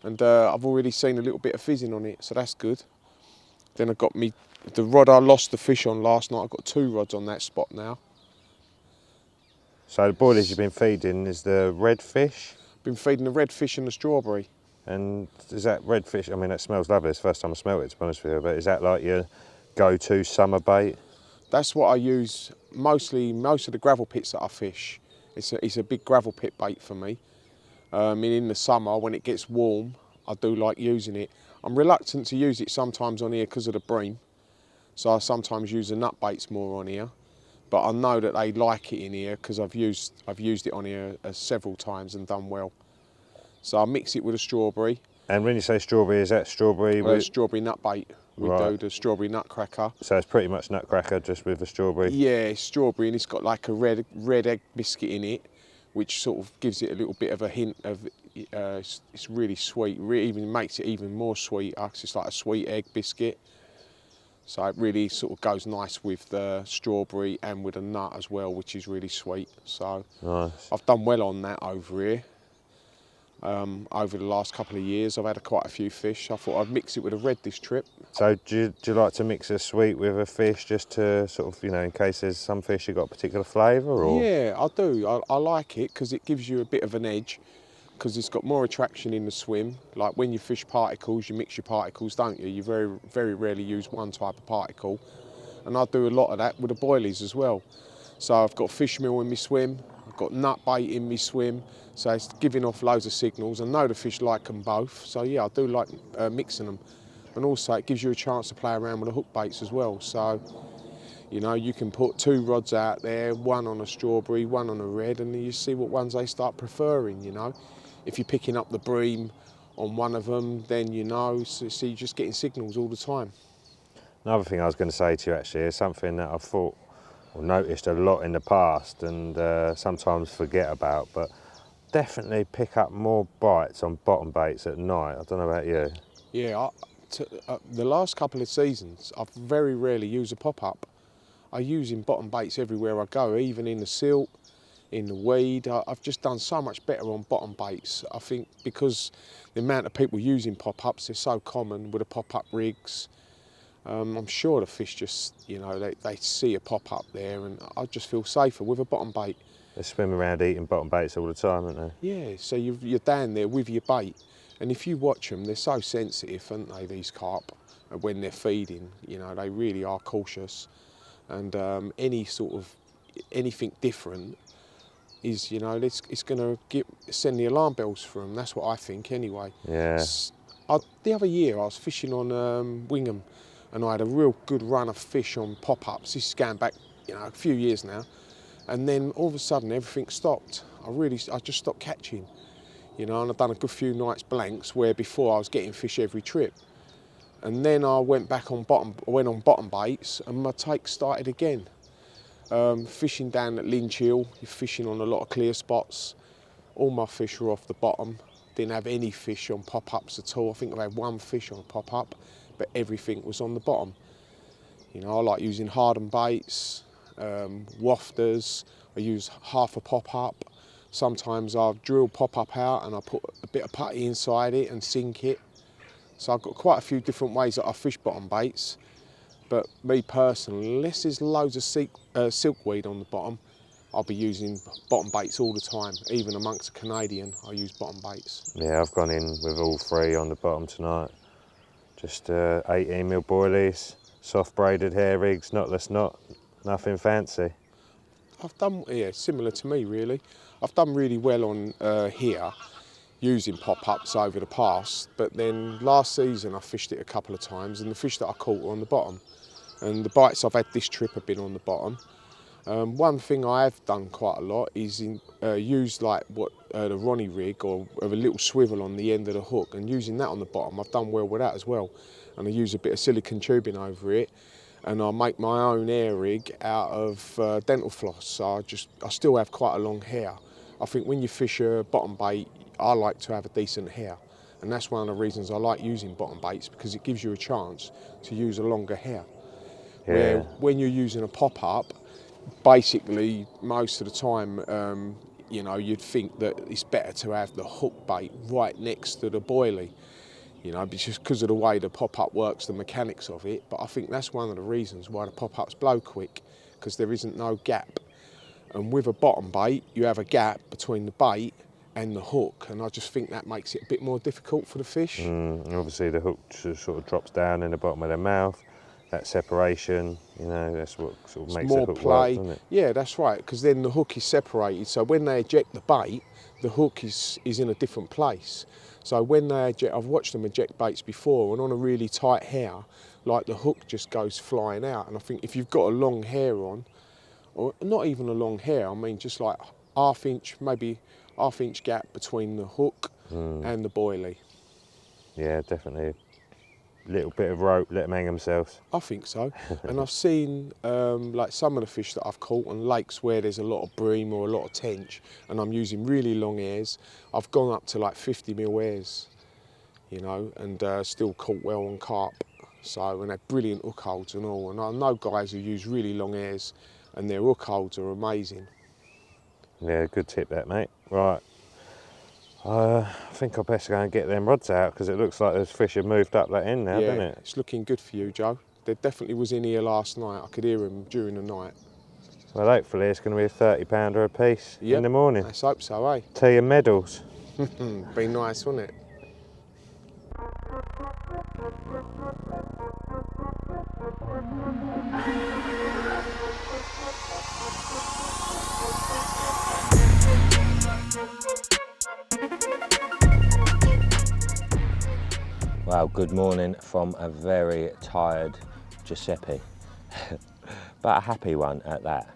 and I've already seen a little bit of fizzing on it, so that's good. Then I got me the rod I lost the fish on last night. I've got 2 rods on that spot now. So the boilies you've been feeding is the red fish? Been feeding the red fish and the strawberry. And is that red fish, I mean that smells lovely, it's the first time I smelled it to be honest with you, but is that like your go-to summer bait? That's what I use most of the gravel pits that I fish. It's a big gravel pit bait for me. In the summer when it gets warm, I do like using it. I'm reluctant to use it sometimes on here because of the bream, so I sometimes use the nut baits more on here. But I know that they like it in here because I've used it on here several times and done well. So I mix it with a strawberry. And when you say strawberry, is that strawberry with strawberry nut bait? We do the strawberry nutcracker. So it's pretty much nutcracker just with the strawberry? Yeah, it's strawberry, and it's got like a red egg biscuit in it, which sort of gives it a little bit of a hint of it's really sweet. Even makes it even more sweet. It's like a sweet egg biscuit. So it really sort of goes nice with the strawberry and with a nut as well, which is really sweet. So nice. I've done well on that over here. Over the last couple of years, I've had quite a few fish. I thought I'd mix it with a red this trip. So do you like to mix a sweet with a fish just to sort of, you know, in case there's some fish you've got a particular flavour? Or? Yeah, I do. I like it because it gives you a bit of an edge, because it's got more attraction in the swim. Like when you fish particles, you mix your particles, don't you? You very, very rarely use one type of particle. And I do a lot of that with the boilies as well. So I've got fish meal in my swim, I've got nut bait in me swim, so it's giving off loads of signals. I know the fish like them both, so yeah, I do like mixing them. And also it gives you a chance to play around with the hook baits as well. So, you know, you can put 2 rods out there, one on a strawberry, one on a red, and you see what ones they start preferring, you know. If you're picking up the bream on one of them, then you know, so you're just getting signals all the time. Another thing I was going to say to you actually is something that I've thought or noticed a lot in the past and sometimes forget about, but definitely pick up more bites on bottom baits at night. I don't know about you. Yeah, the last couple of seasons, I've very rarely used a pop-up. I use in bottom baits everywhere I go, even in the silt, in the weed. I've just done so much better on bottom baits. I think because the amount of people using pop-ups, they're so common with the pop-up rigs. I'm sure the fish just, you know, they see a pop-up there, and I just feel safer with a bottom bait. They swim around eating bottom baits all the time, aren't they? Yeah, so you're down there with your bait, and if you watch them, they're so sensitive, aren't they, these carp, when they're feeding. You know, they really are cautious, and anything different is, you know, it's going to send the alarm bells for them. That's what I think, anyway. Yeah. The other year, I was fishing on Wingham, and I had a real good run of fish on pop-ups. This is going back, you know, a few years now. And then all of a sudden, everything stopped. I just stopped catching, you know, and I've done a good few nights blanks where before I was getting fish every trip. And then I went on bottom baits, and my take started again. Fishing down at Lynch Hill, you're fishing on a lot of clear spots. All my fish were off the bottom. Didn't have any fish on pop-ups at all. I think I had 1 fish on a pop-up, but everything was on the bottom. You know, I like using hardened baits, wafters. I use half a pop-up. Sometimes I'll drill pop-up out and I put a bit of putty inside it and sink it. So I've got quite a few different ways that I fish bottom baits. But me personally, unless there's loads of silkweed on the bottom, I'll be using bottom baits all the time. Even amongst a Canadian, I use bottom baits. Yeah, I've gone in with all 3 on the bottom tonight. Just 18mm boilies, soft braided hair rigs, knotless knot, nothing fancy. I've done, yeah, similar to me really. I've done really well on here using pop-ups over the past, but then last season I fished it a couple of times and the fish that I caught were on the bottom. And the bites I've had this trip have been on the bottom. One thing I have done quite a lot is use like the Ronnie rig or with a little swivel on the end of the hook, and using that on the bottom. I've done well with that as well. And I use a bit of silicone tubing over it, and I make my own hair rig out of dental floss. So I still have quite a long hair. I think when you fish a bottom bait, I like to have a decent hair. And that's one of the reasons I like using bottom baits, because it gives you a chance to use a longer hair. Yeah. Where when you're using a pop-up, basically most of the time, you know, you'd think that it's better to have the hook bait right next to the boilie, you know, just because of the way the pop-up works, the mechanics of it. But I think that's one of the reasons why the pop-ups blow quick, because there isn't no gap. And with a bottom bait, you have a gap between the bait and the hook, and I just think that makes it a bit more difficult for the fish. And obviously the hook sort of drops down in the bottom of their mouth. That separation, you know, that's what sort of makes more the hook play. work, doesn't it? Yeah, that's right, because then the hook is separated. So when they eject the bait, the hook is in a different place. So when they eject, I've watched them eject baits before, and on a really tight hair, like the hook just goes flying out. And I think if you've got a long hair on, or not even a long hair, I mean just like maybe half-inch gap between the hook and the boilie. Yeah, definitely. Little bit of rope, let them hang themselves. I think so. And I've seen like some of the fish that I've caught on lakes where there's a lot of bream or a lot of tench, and I'm using really long hairs. I've gone up to like 50mm hairs, you know, and still caught well on carp. So, and they're brilliant hook holds and all. And I know guys who use really long hairs, and their hook holds are amazing. Yeah, good tip that, mate. Right. I think I best go and get them rods out, because it looks like those fish have moved up that end now, Yeah, doesn't it? it's looking good for you, Joe. There definitely was in here last night. I could hear them during the night. Well, hopefully it's going to be a 30-pounder a piece in the morning. Let's hope so, eh? Tea and medals. Be nice, wouldn't it? good morning from a very tired Giuseppe, but a happy one at that.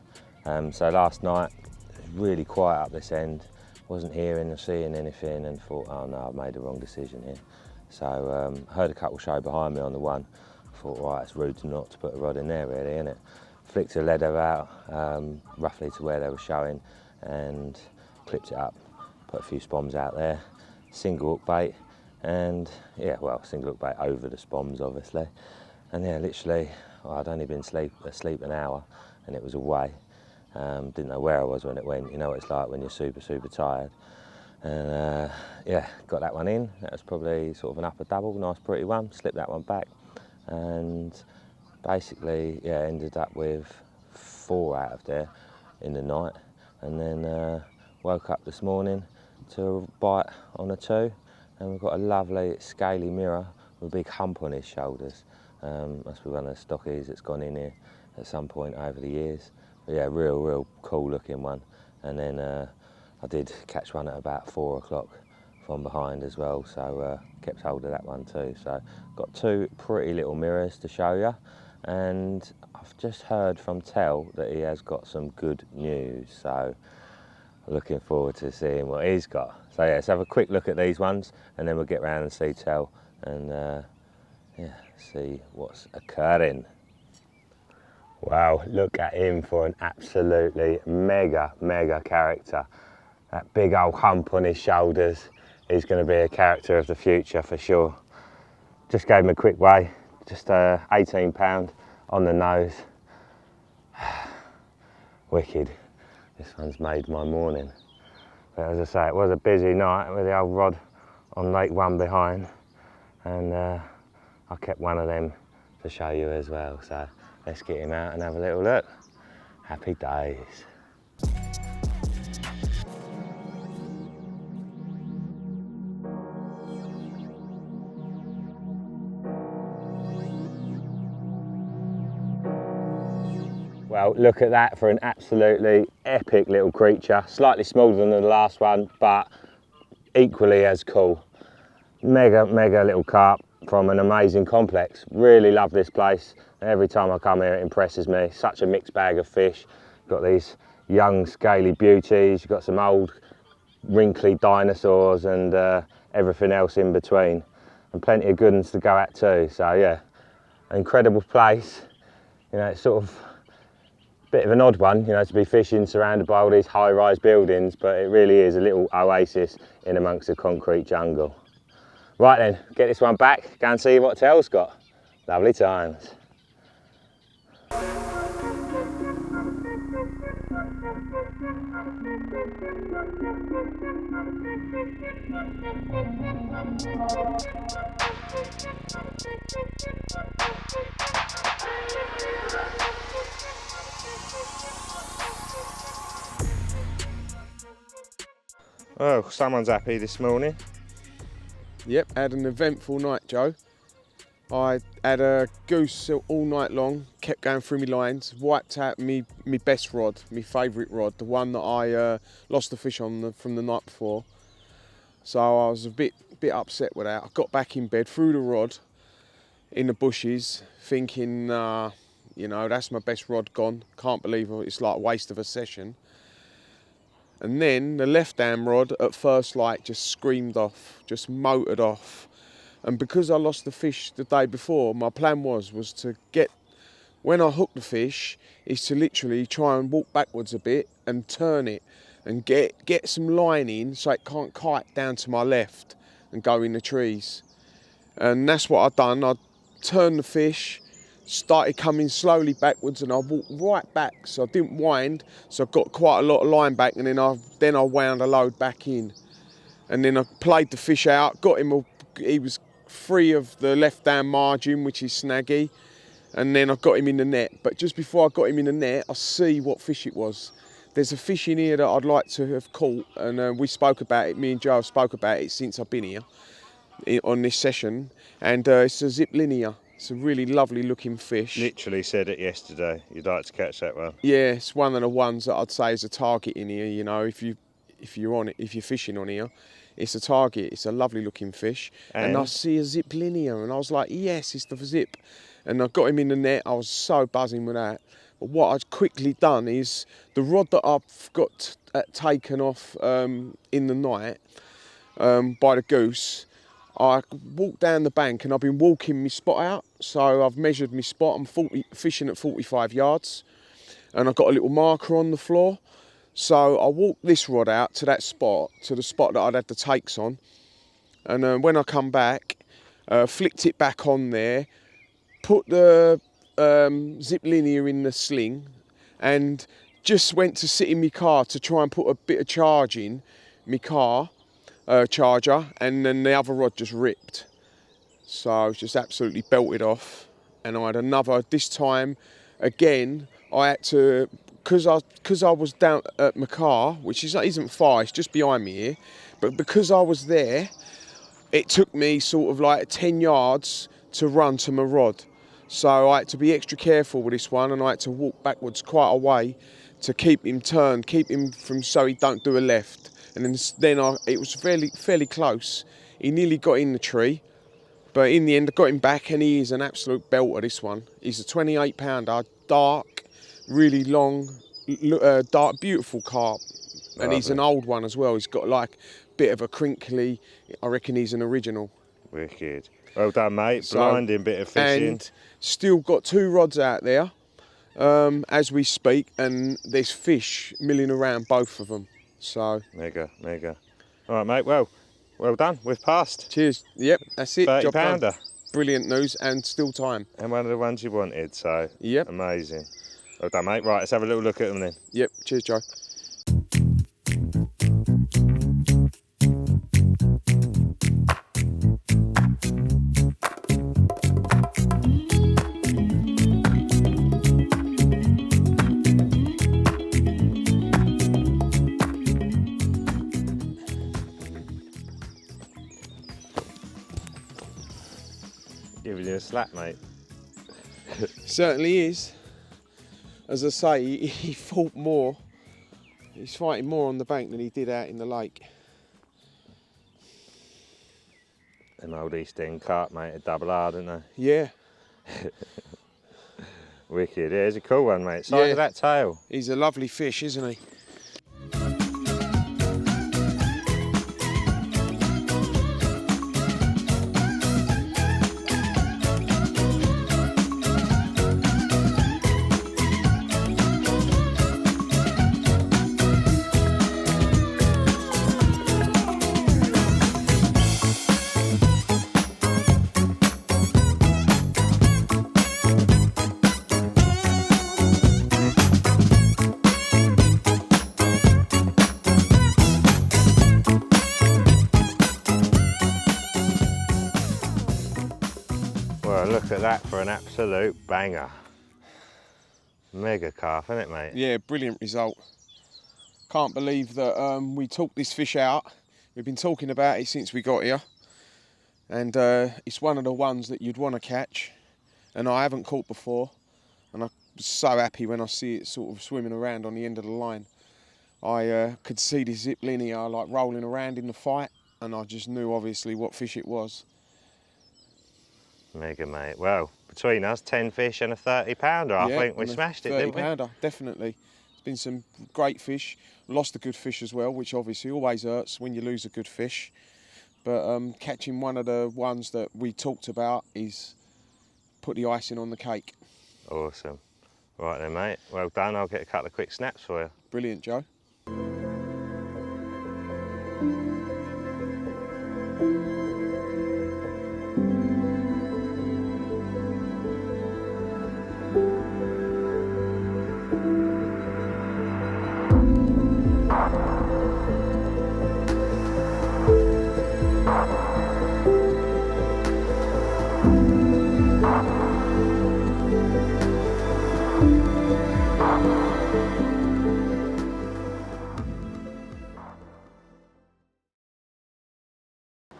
So last night, it was really quiet up this end, wasn't hearing or seeing anything, and thought, oh no, I've made the wrong decision here. So heard a couple show behind me on the one, thought, right, it's rude not to put a rod in there really, isn't it? Flicked a leader out roughly to where they were showing and clipped it up, put a few spoms out there, single hook bait, and yeah, well, single hook bait over the spoms obviously. And yeah, literally, I'd only been asleep an hour and it was away. Didn't know where I was when it went. You know what it's like when you're super tired. And yeah, got that one in. That was probably sort of an upper double, nice pretty one. Slipped that one back and basically, yeah, ended up with 4 out of there in the night. And then woke up this morning to a bite on a 2. And we've got a lovely scaly mirror with a big hump on his shoulders. Must be one of the stockies that's gone in here at some point over the years. But yeah, real cool looking one. And then I did catch one at about 4 o'clock from behind as well, so kept hold of that one too. So got 2 pretty little mirrors to show you, and I've just heard from Tell that he has got some good news. So looking forward to seeing what he's got. So yeah, let's have a quick look at these ones, and then we'll get round and see Tell and yeah, see what's occurring. Wow, look at him for an absolutely mega character. That big old hump on his shoulders is going to be a character of the future for sure. Just gave him a quick weigh, just 18 pound on the nose. Wicked. This one's made my morning. But as I say, it was a busy night with the old rod on Lake 1 behind, and I kept one of them to show you as well. So let's get him out and have a little look. Happy days. Well, look at that for an absolutely epic little creature. Slightly smaller than the last one, but equally as cool. Mega little carp from an amazing complex. Really love this place. Every time I come here, it impresses me. Such a mixed bag of fish. Got these young, scaly beauties. You've got some old, wrinkly dinosaurs and everything else in between. And plenty of good ones to go at too. So yeah, incredible place. You know, it's sort of bit of an odd one, you know, to be fishing surrounded by all these high-rise buildings, but it really is a little oasis in amongst the concrete jungle. Right then, get this one back, go and see what Tell's got. Lovely times. Oh, someone's happy this morning. Yep, had an eventful night, Joe. I had a goose all night long, kept going through my lines, wiped out me best rod, my favourite rod, the one that I lost the fish on from the night before. So I was a bit upset with that. I got back in bed, threw the rod in the bushes, thinking, you know, that's my best rod gone. Can't believe it's like a waste of a session. And then the left hand rod at first light just screamed off, just motored off. And because I lost the fish the day before, my plan was to get, when I hook the fish, is to literally try and walk backwards a bit and turn it and get some line in so it can't kite down to my left and go in the trees. And that's what I've done. I turned the fish, started coming slowly backwards, and I walked right back, so I didn't wind, so I got quite a lot of line back, and then I wound a load back in. And then I played the fish out, got him, he was free of the left hand margin, which is snaggy, and then I got him in the net. But just before I got him in the net, I see what fish it was. There's a fish in here that I'd like to have caught, and we spoke about it, me and Joe have spoke about it since I've been here on this session, and it's a zip linear. It's a really lovely looking fish. Literally said it yesterday, you'd like to catch that one. Yeah, it's one of the ones that I'd say is a target in here, you know, if you're fishing on here. it's a target. It's a lovely looking fish. And I see a zip linear, and I was like, yes, it's the zip. And I got him in the net. I was so buzzing with that. But what I'd quickly done is the rod that I've got taken off in the night by the goose, I walked down the bank and I've been walking my spot out. So I've measured my spot. I'm fishing at 45 yards and I've got a little marker on the floor. So I walked this rod out to that spot, to the spot that I'd had the takes on. And when I come back, flicked it back on there, put the zip linear in the sling and just went to sit in my car to try and put a bit of charge in my car charger, and then the other rod just ripped. So I was just absolutely belted off, and I had another, this time again I had to, because I was down at my car, which isn't far, it's just behind me here, but because I was there, it took me sort of like 10 yards to run to my rod. So I had to be extra careful with this one, and I had to walk backwards quite a way to keep him turned, keep him from so he don't do a left. And then it was fairly close. He nearly got in the tree, but in the end I got him back, and he is an absolute belter, this one. He's a 28 pounder, dark, really long, dark, beautiful carp. And he's an old one as well. He's got like a bit of a crinkly, I reckon he's an original. Wicked. Well done, mate. Blinding bit of fishing. And still got 2 rods out there as we speak, and there's fish milling around both of them. So mega. All right, mate. Well done. We've passed. Cheers. Yep, that's it. 30 Job done. pounder. Brilliant news, and still time. And one of the ones you wanted. So yep, amazing. Well done, mate. Right, let's have a little look at them then. Yep. Cheers, Joe. Giving you a slap, mate. Certainly is. As I say, he fought more. He's fighting more on the bank than he did out in the lake. Them old East End carp, mate, are double hard, aren't they? Yeah. Wicked. Yeah, he's a cool one, mate. Size of that tail. He's a lovely fish, isn't he? Well, look at that for an absolute banger. Mega carp, isn't it, mate? Yeah, brilliant result. Can't believe that we took this fish out. We've been talking about it since we got here. And it's one of the ones that you'd want to catch. And I haven't caught before. And I was so happy when I see it sort of swimming around on the end of the line. I could see the zip linear like rolling around in the fight. And I just knew obviously what fish it was. Mega, mate. Well, between us, 10 fish and a 30 pounder. I think we smashed it, didn't we? 30 pounder, definitely. There's been some great fish. Lost a good fish as well, which obviously always hurts when you lose a good fish. But catching one of the ones that we talked about is put the icing on the cake. Awesome. Right then, mate. Well done. I'll get a couple of quick snaps for you. Brilliant, Joe.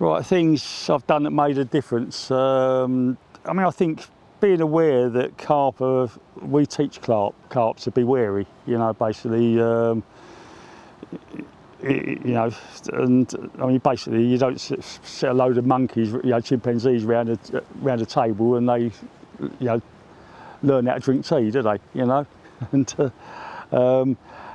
Right, things I've done that made a difference. I mean, I think being aware that carp we teach carp to be wary, you know, basically. you know, and I mean, basically, you don't set a load of monkeys, you know, chimpanzees round a table, and they, you know, learn how to drink tea, do they? You know, and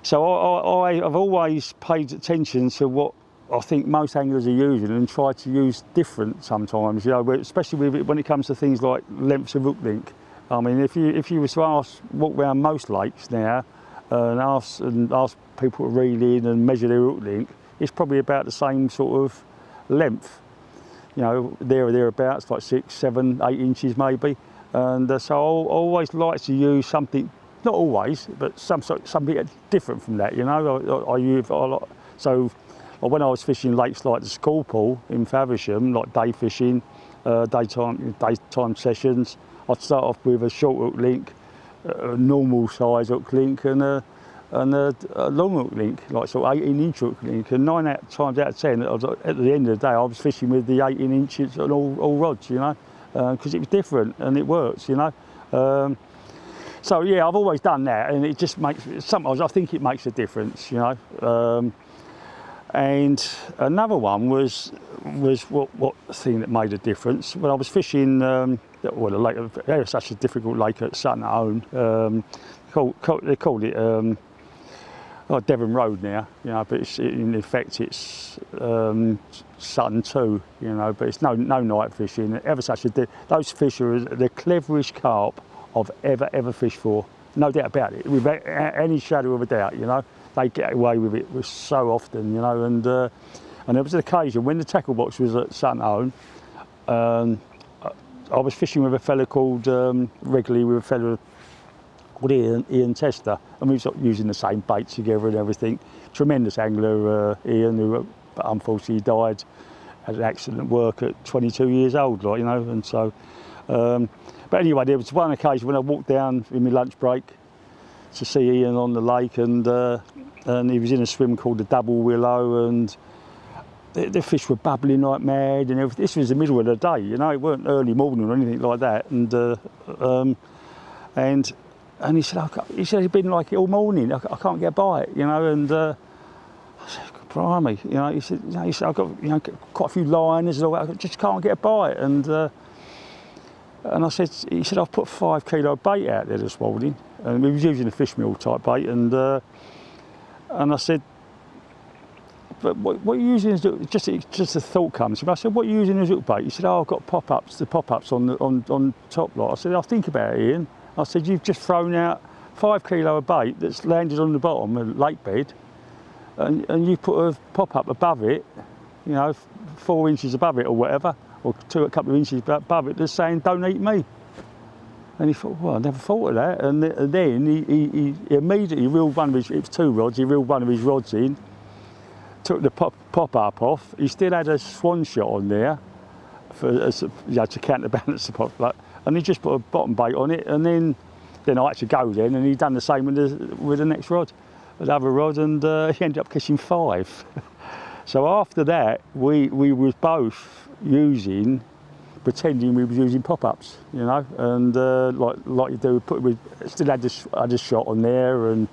so I've always paid attention to what I think most anglers are using, and try to use different sometimes. You know, especially when it comes to things like lengths of hook link. I mean, if you was to walk around most lakes now, and ask people to reel in and measure their hook link, it's probably about the same sort of length. You know, there or thereabouts, like 6, 7, 8 inches maybe. And so I always like to use something, not always, but something different from that. You know, so when I was fishing lakes like the School Pool in Faversham, like day fishing, daytime sessions, I'd start off with a short hook link, a normal size hook link, and a long hook link, like sort of 18-inch hook link. And 9 times out of 10, at the end of the day, I was fishing with the 18 inches on all rods, you know, because it was different and it works, you know. So yeah, I've always done that, and it just makes, sometimes I think it makes a difference, you know. And another one was what thing that made a difference. When I was fishing, well, the lake, there was such a difficult lake at Sutton at home. They called it Devon Road now, you know, but in effect it's Sutton 2, you know, but it's no night fishing. Those fish are the cleverest carp I've ever fished for, no doubt about it, without any shadow of a doubt, you know. They get away with it so often, you know, and there was an occasion when the tackle box was at Sutton Home. I was fishing with a fella called regularly with a fella called Ian Tester, and we were using the same bait together and everything. Tremendous angler, Ian, who unfortunately died, had an accident at work at 22 years old, like, you know, and so. But anyway, there was one occasion when I walked down in my lunch break to see Ian on the lake, and he was in a swim called the Double Willow, and the fish were bubbling like mad and everything. This was the middle of the day, you know, it weren't early morning or anything like that. And he said, it's been like it all morning, I can't get a bite, you know. And I said, blimey, you know. He said, I've got, you know, quite a few liners and all that, I just can't get a bite. And he said, I've put 5 kilo bait out there this morning, and we was using a fish meal type bait, and I said, but what are you using as just a thought comes to me. I said, what are you using as hook bait? He said, I've got the pop-ups on top lot. I said, I'll think about it, Ian. I said, you've just thrown out 5 kilo of bait that's landed on the bottom of the lake bed, and you put a pop-up above it, you know, 4 inches above it or whatever, or a couple of inches above it, that's saying, don't eat me. And he thought, well, I never thought of that. And then he immediately reeled one of his, it was 2 rods, he reeled one of his rods in, took the pop-up off. He still had a swan shot on there to counterbalance the pop-up. And he just put a bottom bait on it, and then I had to go then, and he done the same with the next rod, the other rod, and he ended up catching 5. So after that, we was both pretending we was using pop-ups, you know, and like you do, still had a shot on there and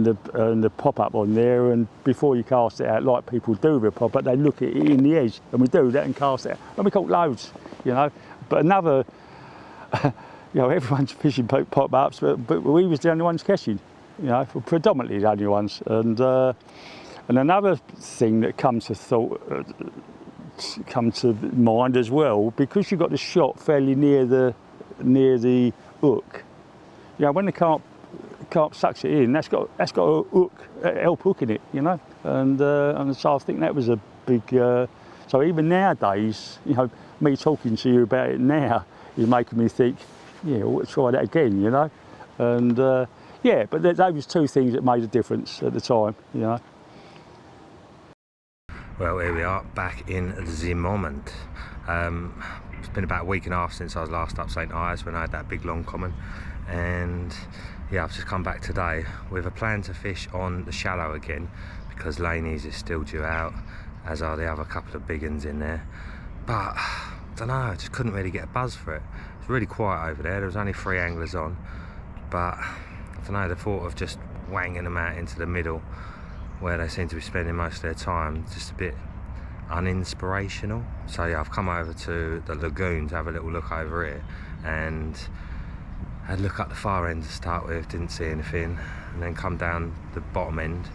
the pop-up on there, and before you cast it out, like people do with a pop-up, they look at it in the edge, and we do that and cast it out, and we caught loads, you know. But another, you know, everyone's fishing pop-ups, but we was the only ones catching, you know, predominantly the only ones. And another thing that comes to mind as well, because you've got the shot fairly near the hook, you know, when the carp sucks it in, that's got a hook, help hooking it, you know, and so I think that was a big. So even nowadays, you know, me talking to you about it now is making me think, yeah, we'll try that again, you know, and yeah, but those 2 things that made a difference at the time, you know. Well, here we are, back in the moment. It's been about a week and a half since I was last up St Ives when I had that big long common, and yeah, I've just come back today with a plan to fish on the shallow again, because Laney's is still due out, as are the other couple of big uns in there. But I don't know, I just couldn't really get a buzz for it. It's really quiet over there. There was only 3 anglers on, but I don't know, the thought of just wanging them out into the middle where they seem to be spending most of their time, just a bit uninspirational. So yeah, I've come over to the lagoon to have a little look over here, and had a look up the far end to start with, didn't see anything, and then come down the bottom end,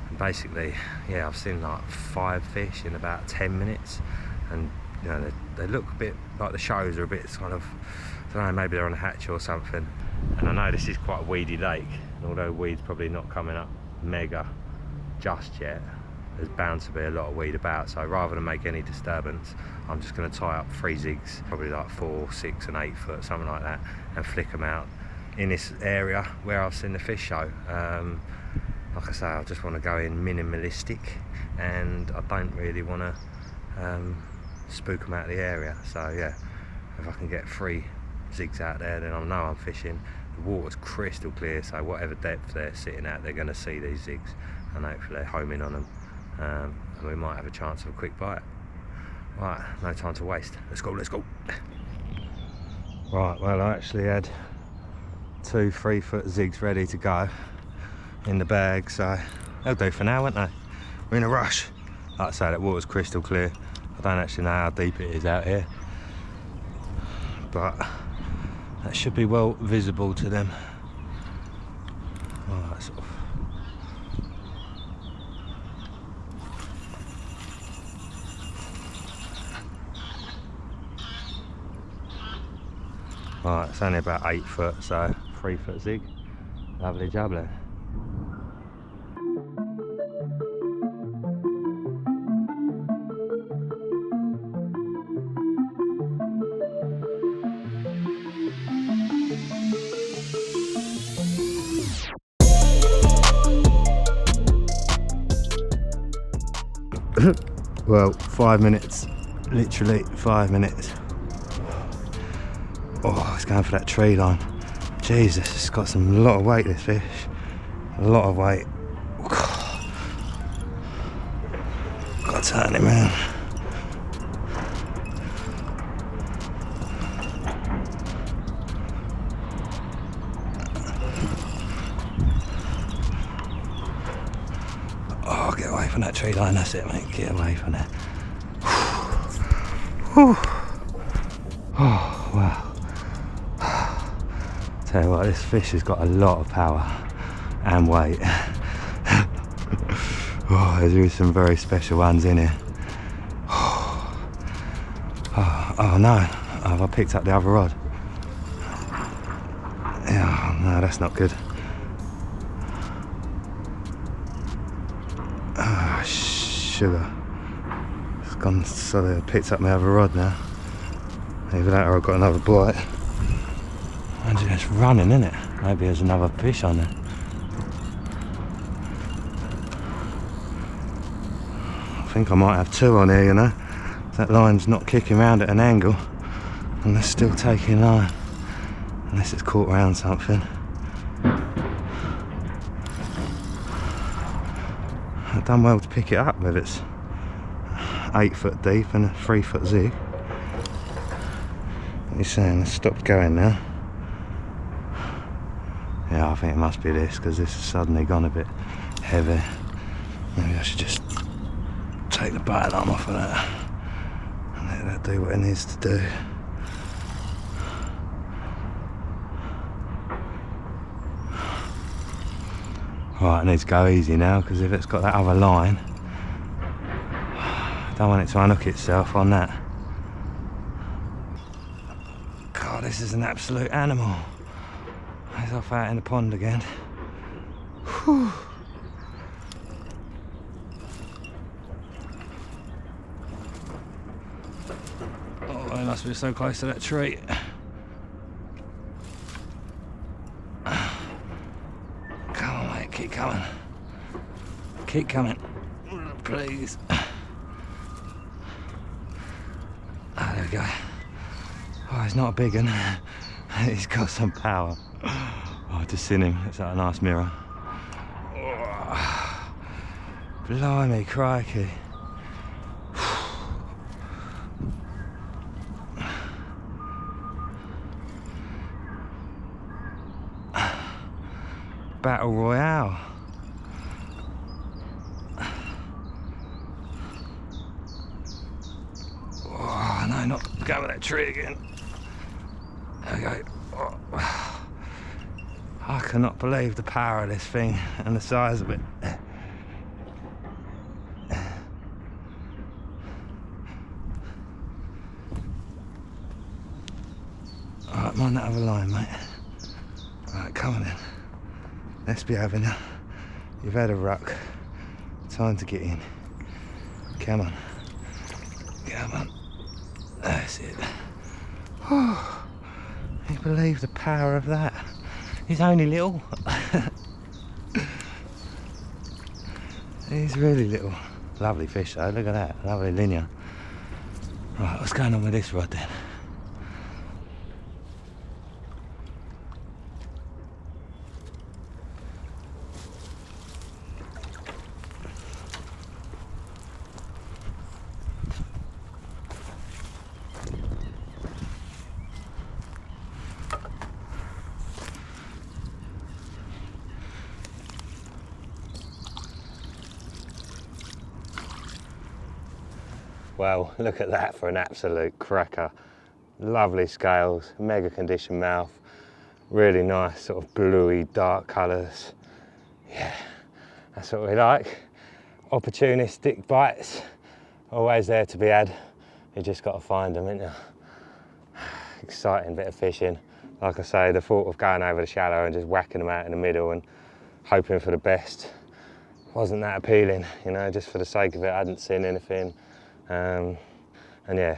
and basically, yeah, I've seen like 5 fish in about 10 minutes, and you know, they look a bit like the shows are a bit kind of, I don't know, maybe they're on a hatch or something. And I know this is quite a weedy lake, and although weed's probably not coming up mega just yet, there's bound to be a lot of weed about, so rather than make any disturbance, I'm just going to tie up 3 zigs, probably like 4, 6 and 8 foot, something like that, and flick them out in this area where I've seen the fish show. Like I say, I just want to go in minimalistic, and I don't really want to spook them out of the area. So yeah, if I can get 3 zigs out there, then I know I'm fishing. The water's crystal clear, so whatever depth they're sitting at, they're going to see these zigs, and hopefully home in on them, and we might have a chance of a quick bite. Right, no time to waste. Let's go, let's go. Right, well, I actually had 2 3-foot zigs ready to go in the bag, so they'll do for now, won't they? We're in a rush. Like I say, that water's crystal clear. I don't actually know how deep it is out here, but that should be well visible to them. Right, sort of. Right, it's only about 8 foot, so 3-foot zig. Lovely jubbly. Well, 5 minutes, literally 5 minutes. Oh, it's going for that tree line. Jesus, it's got a lot of weight, this fish. A lot of weight. Got to turn him around. Oh, get away from that tree line, that's it, mate. Get away from there. Oh, wow. Tell you what, this fish has got a lot of power and weight. Oh, there's some very special ones in here. Oh no, have I picked up the other rod? Yeah, no, that's not good. Oh, sugar. It's gone, so I picked up my other rod now. Either that or I've got another bite. And it's running, isn't it? Maybe there's another fish on there. I think I might have 2 on here, you know. That line's not kicking round at an angle, and they're still taking line. Unless it's caught around something. I've done well to pick it up with its 8 foot deep and a 3-foot zig. What are you saying? It's stopped going now. Yeah, I think it must be this, because this has suddenly gone a bit heavy. Maybe I should just take the bite arm off of that and let that do what it needs to do. Right, I need to go easy now, because if it's got that other line, I don't want it to unhook itself on that. God, this is an absolute animal. He's off out in the pond again. Whew. Oh, I must be so close to that tree. Come on, mate, keep coming. Keep coming, please. Ah, there we go. Oh, he's not a big one. He's got some power. Oh, just seen him. It's like a nice mirror. Oh, blimey, crikey. Battle Royale. go with that tree again. There we go. Oh. I cannot believe the power of this thing and the size of it. Alright, mind that other line, mate. Right, come on then. Let's be over now. You've had a ruck. Time to get in. Come on. Come on. That's it. Oh, can you believe the power of that? He's only little. He's really little. Lovely fish though, look at that. Lovely linear. Right, what's going on with this rod then? Well, look at that for an absolute cracker. Lovely scales, mega conditioned mouth, really nice sort of bluey dark colours. Yeah, that's what we like. Opportunistic bites, always there to be had. You just got to find them, ain't you? Exciting bit of fishing. Like I say, the thought of going over the shallow and just whacking them out in the middle and hoping for the best wasn't that appealing, you know, just for the sake of it. I hadn't seen anything. And yeah,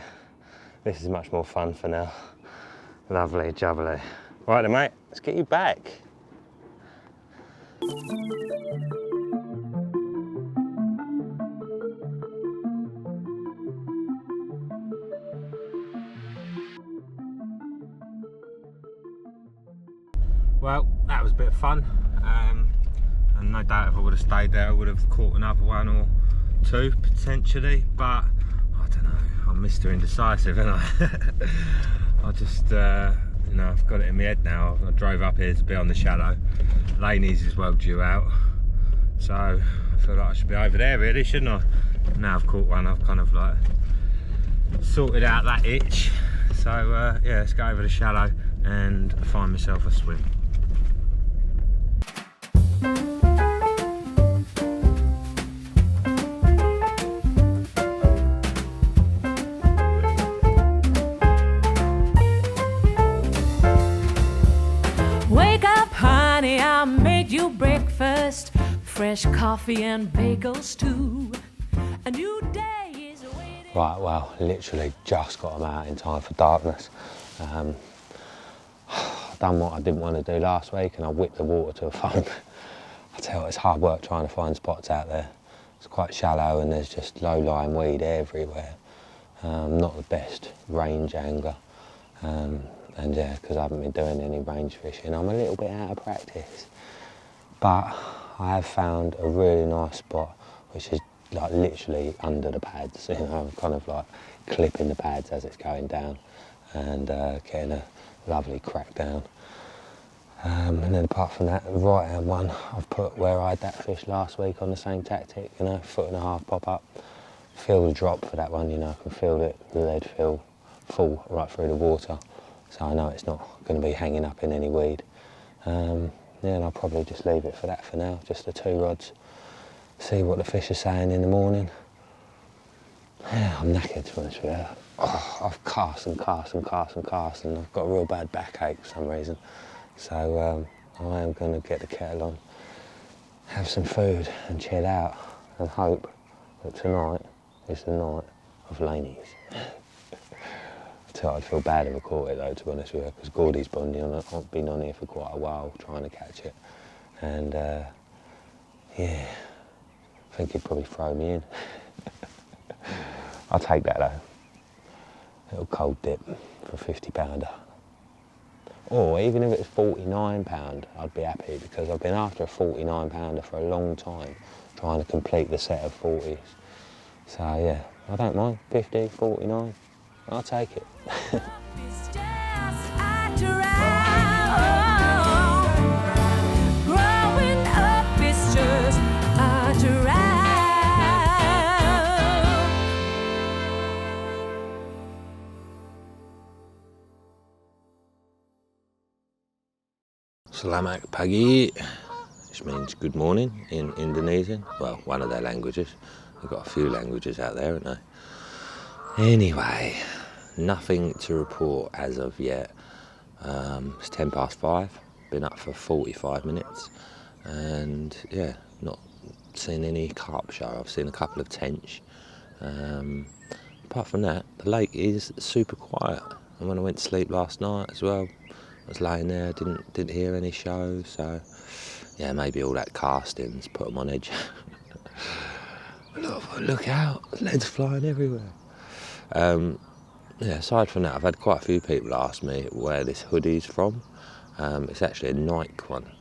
this is much more fun for now. Lovely, jubbly. Right then, mate, let's get you back. Well, that was a bit of fun. And no doubt if I would have stayed there, I would have caught another one or two potentially, but I don't know, I'm Mr. Indecisive, aren't I? I just, you know, I've got it in my head now. I drove up here to be on the shallow. Laney's is well due out, so I feel like I should be over there really, shouldn't I? Now I've caught one, I've kind of like sorted out that itch. So yeah, let's go over the shallow and find myself a swim. You breakfast, fresh coffee and bagels too. A new day is waiting. Right, well, literally just got them out in time for darkness. I've done what I didn't want to do last week and I whipped the water to a foam. I tell you, it's hard work trying to find spots out there. It's quite shallow and there's just low-lying weed everywhere. Not the best range angler. And yeah, because I haven't been doing any range fishing, I'm a little bit out of practice. But I have found a really nice spot, which is like literally under the pads. You know, I'm kind of like clipping the pads as it's going down and getting a lovely crack down. And then apart from that, the right hand one, I've put where I had that fish last week on the same tactic, you know, 1.5 pop up. Feel the drop for that one, you know, I can feel it, the lead feel full right through the water. So I know it's not going to be hanging up in any weed. Yeah, and I'll probably just leave it for that for now, just the 2 rods. See what the fish are saying in the morning. Yeah, I'm knackered to be honest with you. Oh, I've cast and cast and cast and cast and I've got a real bad backache for some reason. So I am going to get the kettle on, have some food and chill out and hope that tonight is the night of Laney's. I'd feel bad if I caught it though, to be honest with you, because Gordy's been on here for quite a while trying to catch it. And yeah, I think he'd probably throw me in. I'll take that though. Little cold dip for a 50-pounder. Or even if it's £49, I'd be happy, because I've been after a 49-pounder for a long time, trying to complete the set of 40s. So yeah, I don't mind, 50, 49, I'll take it. Selamat pagi, which means good morning in Indonesian. Well, one of their languages. They've got a few languages out there, haven't they? Anyway, nothing to report as of yet. It's 5:10. Been up for 45 minutes, and yeah, not seen any carp show. I've seen a couple of tench. Apart from that, the lake is super quiet. And when I went to sleep last night as well, I was laying there, didn't hear any shows. So yeah, maybe all that casting's put them on edge. Look out, leads flying everywhere. Yeah, aside from that, I've had quite a few people ask me where this hoodie's from. It's actually a Nike one,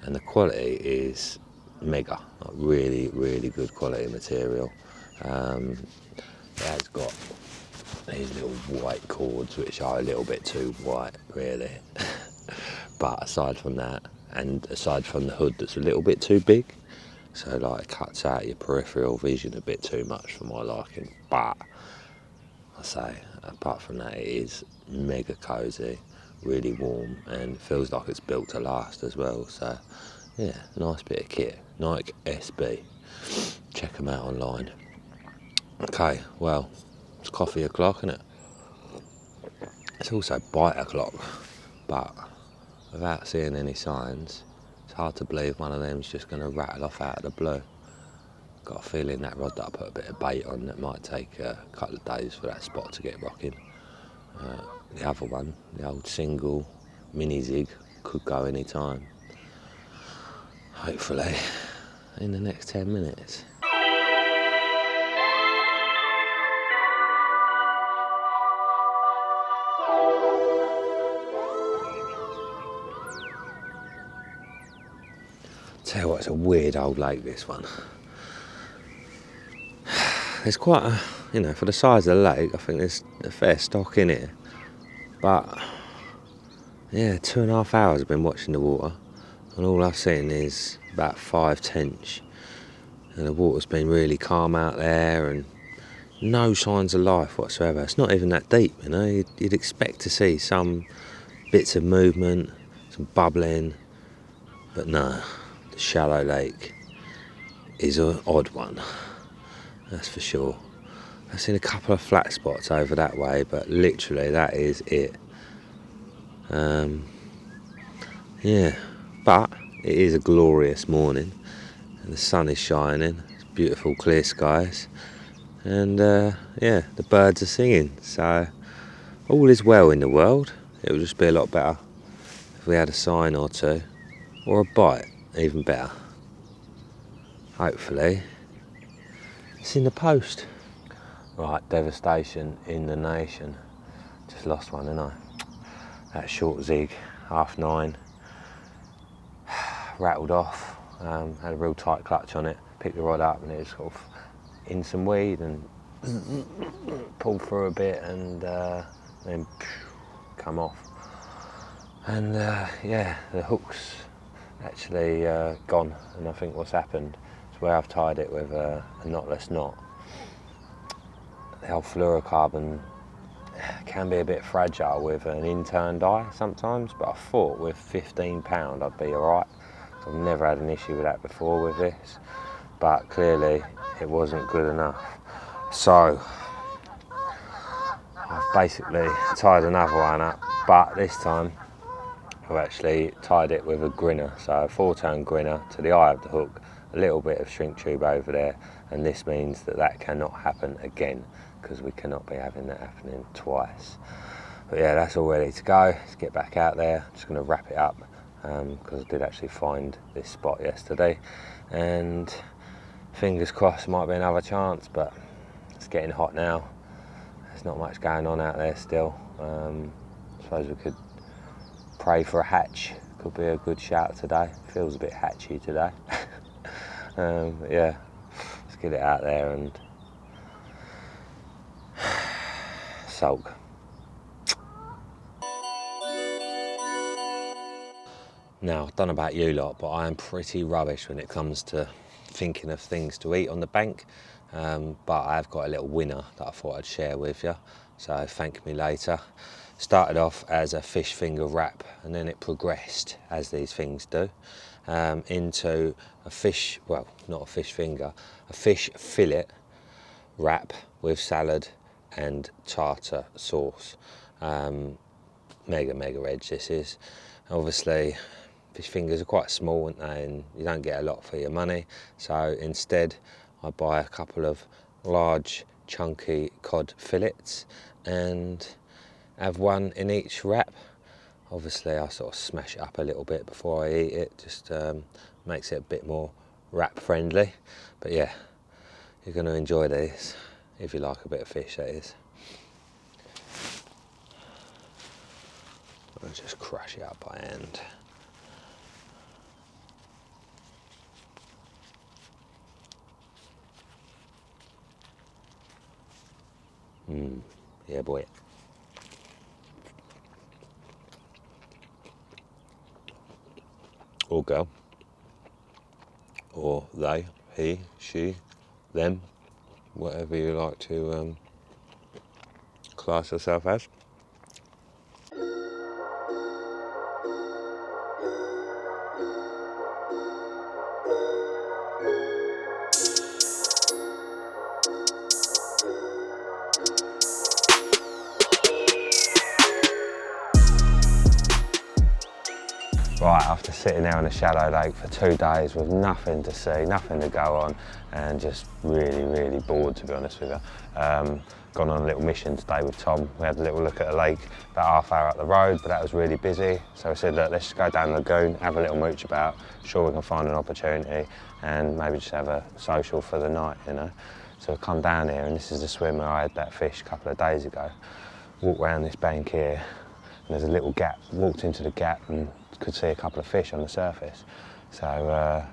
and the quality is mega, like really, really good quality material. It has got these little white cords, which are a little bit too white, really. But aside from that, and aside from the hood that's a little bit too big, so like it cuts out your peripheral vision a bit too much for my liking. But I say, apart from that, it is mega cosy, really warm, and feels like it's built to last as well. So yeah, nice bit of kit. Nike SB. Check them out online. Okay, well, it's coffee o'clock, isn't it? It's also bite o'clock, but without seeing any signs, it's hard to believe one of them's just going to rattle off out of the blue. Got a feeling that rod that I put a bit of bait on, that might take a couple of days for that spot to get rocking. The other one, the old single mini zig, could go any time. Hopefully in the next 10 minutes. Tell you what, it's a weird old lake, this one. There's quite a, for the size of the lake, I think there's a fair stock in here. But yeah, 2.5 hours I've been watching the water, and all I've seen is about 5 tench. And the water's been really calm out there, and no signs of life whatsoever. It's not even that deep, You'd expect to see some bits of movement, some bubbling, but no. The shallow lake is an odd one, that's for sure. I've seen a couple of flat spots over that way, but literally that is it. Yeah, but it is a glorious morning, and the sun is shining. It's beautiful, clear skies, and yeah, the birds are singing. So all is well in the world. It would just be a lot better if we had a sign or two, or a bite. Even better. Hopefully it's in the post. Right, devastation in the nation. Just lost one, didn't I? That short zig, 9:30. Rattled off. Had a real tight clutch on it. Picked the rod up, and it was sort of in some weed, and pulled through a bit, and then come off. And yeah, the hook's actually gone, and I think what's happened is where I've tied it with a knotless knot. The old fluorocarbon can be a bit fragile with an in-turned eye sometimes, but I thought with 15 pound I'd be alright. So I've never had an issue with that before with this, but clearly it wasn't good enough. So I've basically tied another one up, but this time I've actually tied it with a grinner, so a 4-turn grinner to the eye of the hook, a little bit of shrink tube over there, and this means that cannot happen again, because we cannot be having that happening twice. But yeah, that's all ready to go. Let's get back out there. I'm just going to wrap it up, because I did actually find this spot yesterday, and fingers crossed there might be another chance, but it's getting hot now. There's not much going on out there still. I suppose we could pray for a hatch. Could be a good shout today. Feels a bit hatchy today. But yeah, let's get it out there and soak. Now, I don't know about you lot, but I am pretty rubbish when it comes to thinking of things to eat on the bank. But I've got a little winner that I thought I'd share with you, so thank me later. Started off as a fish finger wrap, and then it progressed, as these things do, into a fish, well, not a fish finger, a fish fillet wrap with salad and tartar sauce. Mega edge this is. Obviously fish fingers are quite small, aren't they, and you don't get a lot for your money, so instead I buy a couple of large chunky cod fillets and have one in each wrap. Obviously I sort of smash it up a little bit before I eat it, just makes it a bit more wrap friendly. But yeah, you're going to enjoy these if you like a bit of fish, that is. I'll just crush it up by hand. Yeah boy. Or girl, or they, he, she, them, whatever you like to class yourself as. Right, after sitting there in a shallow lake for 2 days with nothing to see, nothing to go on, and just really bored, to be honest with you. Gone on a little mission today with Tom. We had a little look at the lake about half hour up the road, but that was really busy. So we said, look, let's just go down the lagoon, have a little mooch about, sure we can find an opportunity, and maybe just have a social for the night, you know. So we come down here, and this is the swim where I had that fish a couple of days ago. Walked round this bank here, and there's a little gap, walked into the gap and could see a couple of fish on the surface. So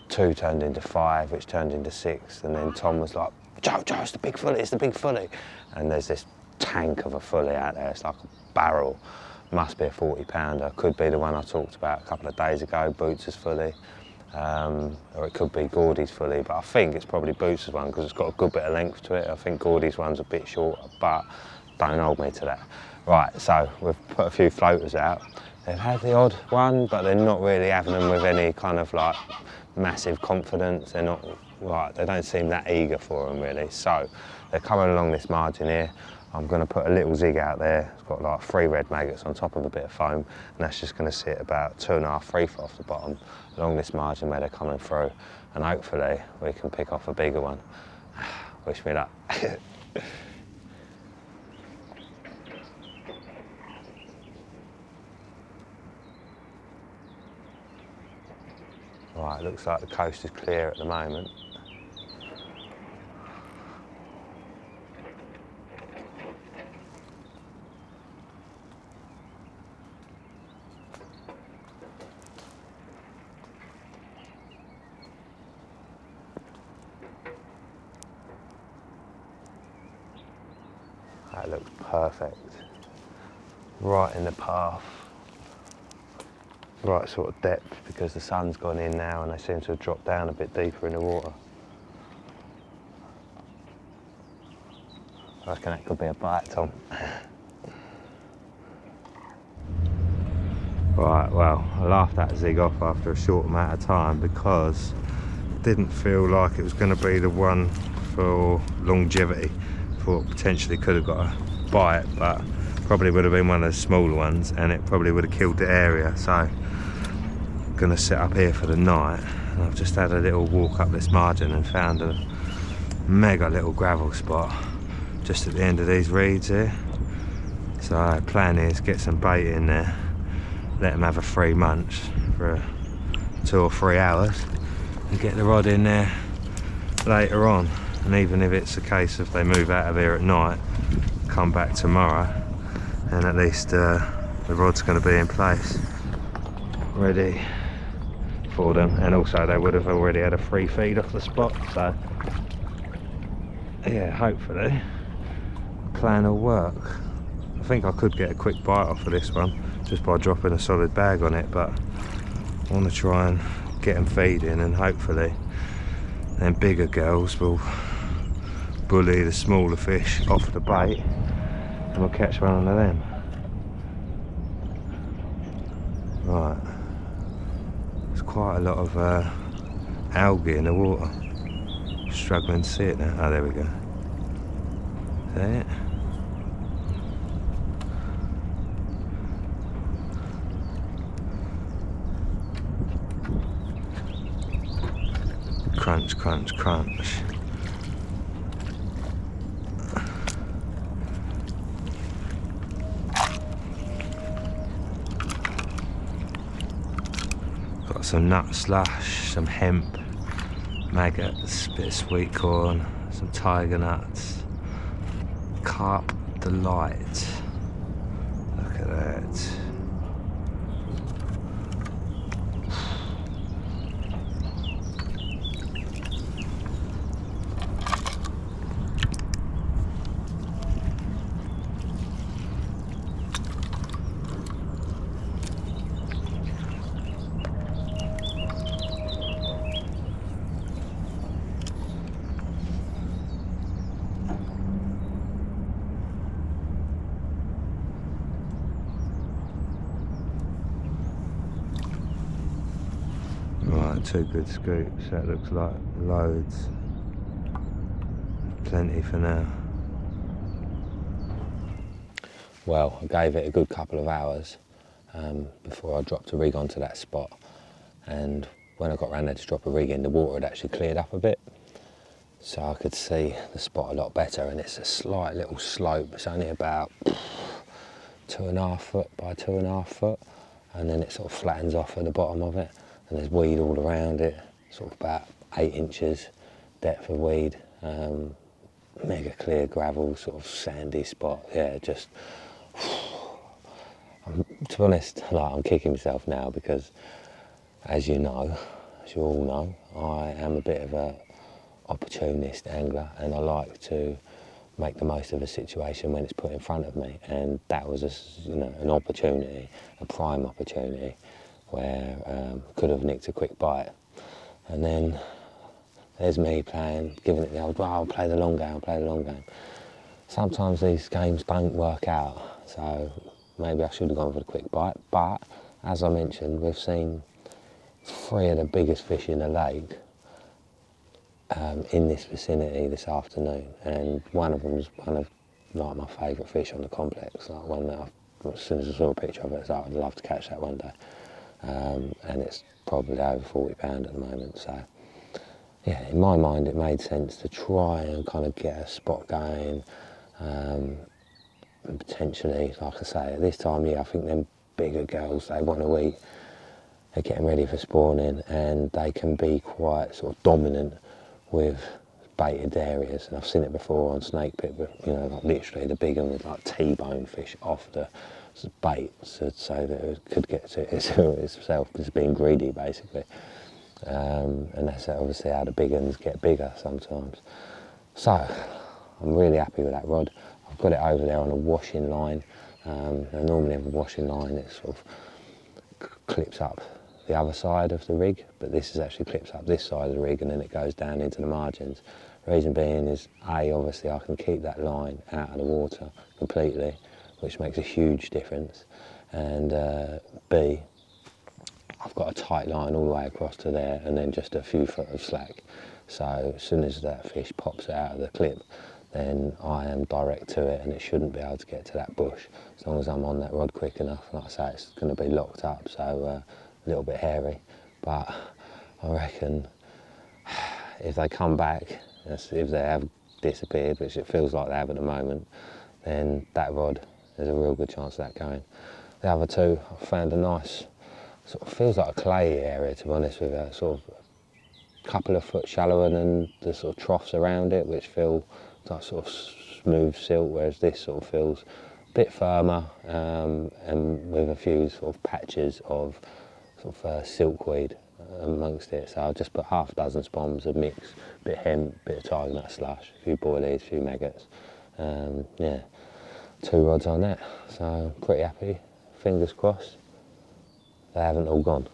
2 turned into 5, which turned into 6, and then Tom was like, Joe, it's the big fully, it's the big fully. And there's this tank of a fully out there, it's like a barrel, must be a 40-pounder, could be the one I talked about a couple of days ago, Boots' fully, or it could be Gordy's fully, but I think it's probably Boots' one because it's got a good bit of length to it. I think Gordy's one's a bit shorter, but don't hold me to that. Right, so we've put a few floaters out. They've had the odd one, but they're not really having them with any kind of like massive confidence. They're not, like, they don't seem that eager for them really. So they're coming along this margin here. I'm going to put a little zig out there. It's got like 3 red maggots on top of a bit of foam, and that's just going to sit about 2.5, 3 foot off the bottom along this margin where they're coming through, and hopefully we can pick off a bigger one. Wish me luck. Right, looks like the coast is clear at the moment. That looks perfect. Right in the path. Right sort of depth, because the sun's gone in now and they seem to have dropped down a bit deeper in the water. I reckon that could be a bite, Tom. Right, well, I laughed that zig off after a short amount of time because it didn't feel like it was going to be the one for longevity. Thought potentially could have got a bite, but probably would have been one of the smaller ones and it probably would have killed the area. So going to set up here for the night, and I've just had a little walk up this margin and found a mega little gravel spot just at the end of these reeds here. So our plan is get some bait in there, let them have a free munch for 2 or 3 hours and get the rod in there later on. And even if it's a case of they move out of here at night, come back tomorrow, and at least the rod's going to be in place ready for them, and also they would have already had a free feed off the spot. So yeah, hopefully the plan will work. I think I could get a quick bite off of this one just by dropping a solid bag on it, but I want to try and get them feeding, and hopefully them bigger girls will bully the smaller fish off the bait and we'll catch one of them. Right, there's quite a lot of algae in the water. Struggling to see it now. Oh, there we go. Is that it? Crunch, crunch, crunch. Got some nut slush, some hemp, maggots, bit of sweet corn, some tiger nuts. Carp delight. Look at that. Right, 2 good scoops, that looks like loads. Plenty for now. Well, I gave it a good couple of hours before I dropped a rig onto that spot, and when I got around there to drop a rig in, the water had actually cleared up a bit, so I could see the spot a lot better, and it's a slight little slope. It's only about 2.5 foot by 2.5 foot, and then it sort of flattens off at the bottom of it, and there's weed all around it, sort of about 8 inches depth of weed. Mega clear gravel, sort of sandy spot. Yeah, just to be honest, like, I'm kicking myself now because, as you know, as you all know, I am a bit of a opportunist angler, and I like to make the most of a situation when it's put in front of me, and that was an opportunity, a prime opportunity, where could have nicked a quick bite. And then there's me giving it the old, well, I'll play the long game, I'll play the long game. Sometimes these games don't work out, so maybe I should have gone for the quick bite, but as I mentioned, we've seen 3 of the biggest fish in the lake in this vicinity this afternoon, and one of them was one of like my favourite fish on the complex, like one that as soon as I saw a picture of it, I was like, I'd love to catch that one day. And it's probably over 40 pound at the moment, so yeah, in my mind it made sense to try and kind of get a spot going, and potentially, like I say, at this time of year, I think them bigger girls, they want to eat, they're getting ready for spawning, and they can be quite sort of dominant with baited areas, and I've seen it before on snake pit, but like literally the big one with like T-bone fish off the bait, so that it could get to itself, just being greedy basically. And that's obviously how the big ones get bigger sometimes. So I'm really happy with that rod. I've got it over there on a washing line, and normally with a washing line it sort of clips up the other side of the rig, but this is actually clips up this side of the rig and then it goes down into the margins. The reason being is A, obviously I can keep that line out of the water completely, which makes a huge difference, and B, I've got a tight line all the way across to there and then just a few foot of slack, so as soon as that fish pops out of the clip, then I am direct to it and it shouldn't be able to get to that bush as long as I'm on that rod quick enough. Like I say, it's going to be locked up, so a little bit hairy, but I reckon if they come back, if they have disappeared, which it feels like they have at the moment, then that rod, there's a real good chance of that going. The other 2, I found a nice, sort of feels like a clay area, to be honest with you, sort of a couple of foot shallower than the sort of troughs around it, which feel like sort of smooth silt, whereas this sort of feels a bit firmer, and with a few sort of patches of sort of silkweed amongst it. So I'll just put half a dozen spombs, a mix, a bit of hemp, a bit of tiger nut slush, a few boilies, a few maggots. Yeah, 2 rods on that, so pretty happy. Fingers crossed they haven't all gone.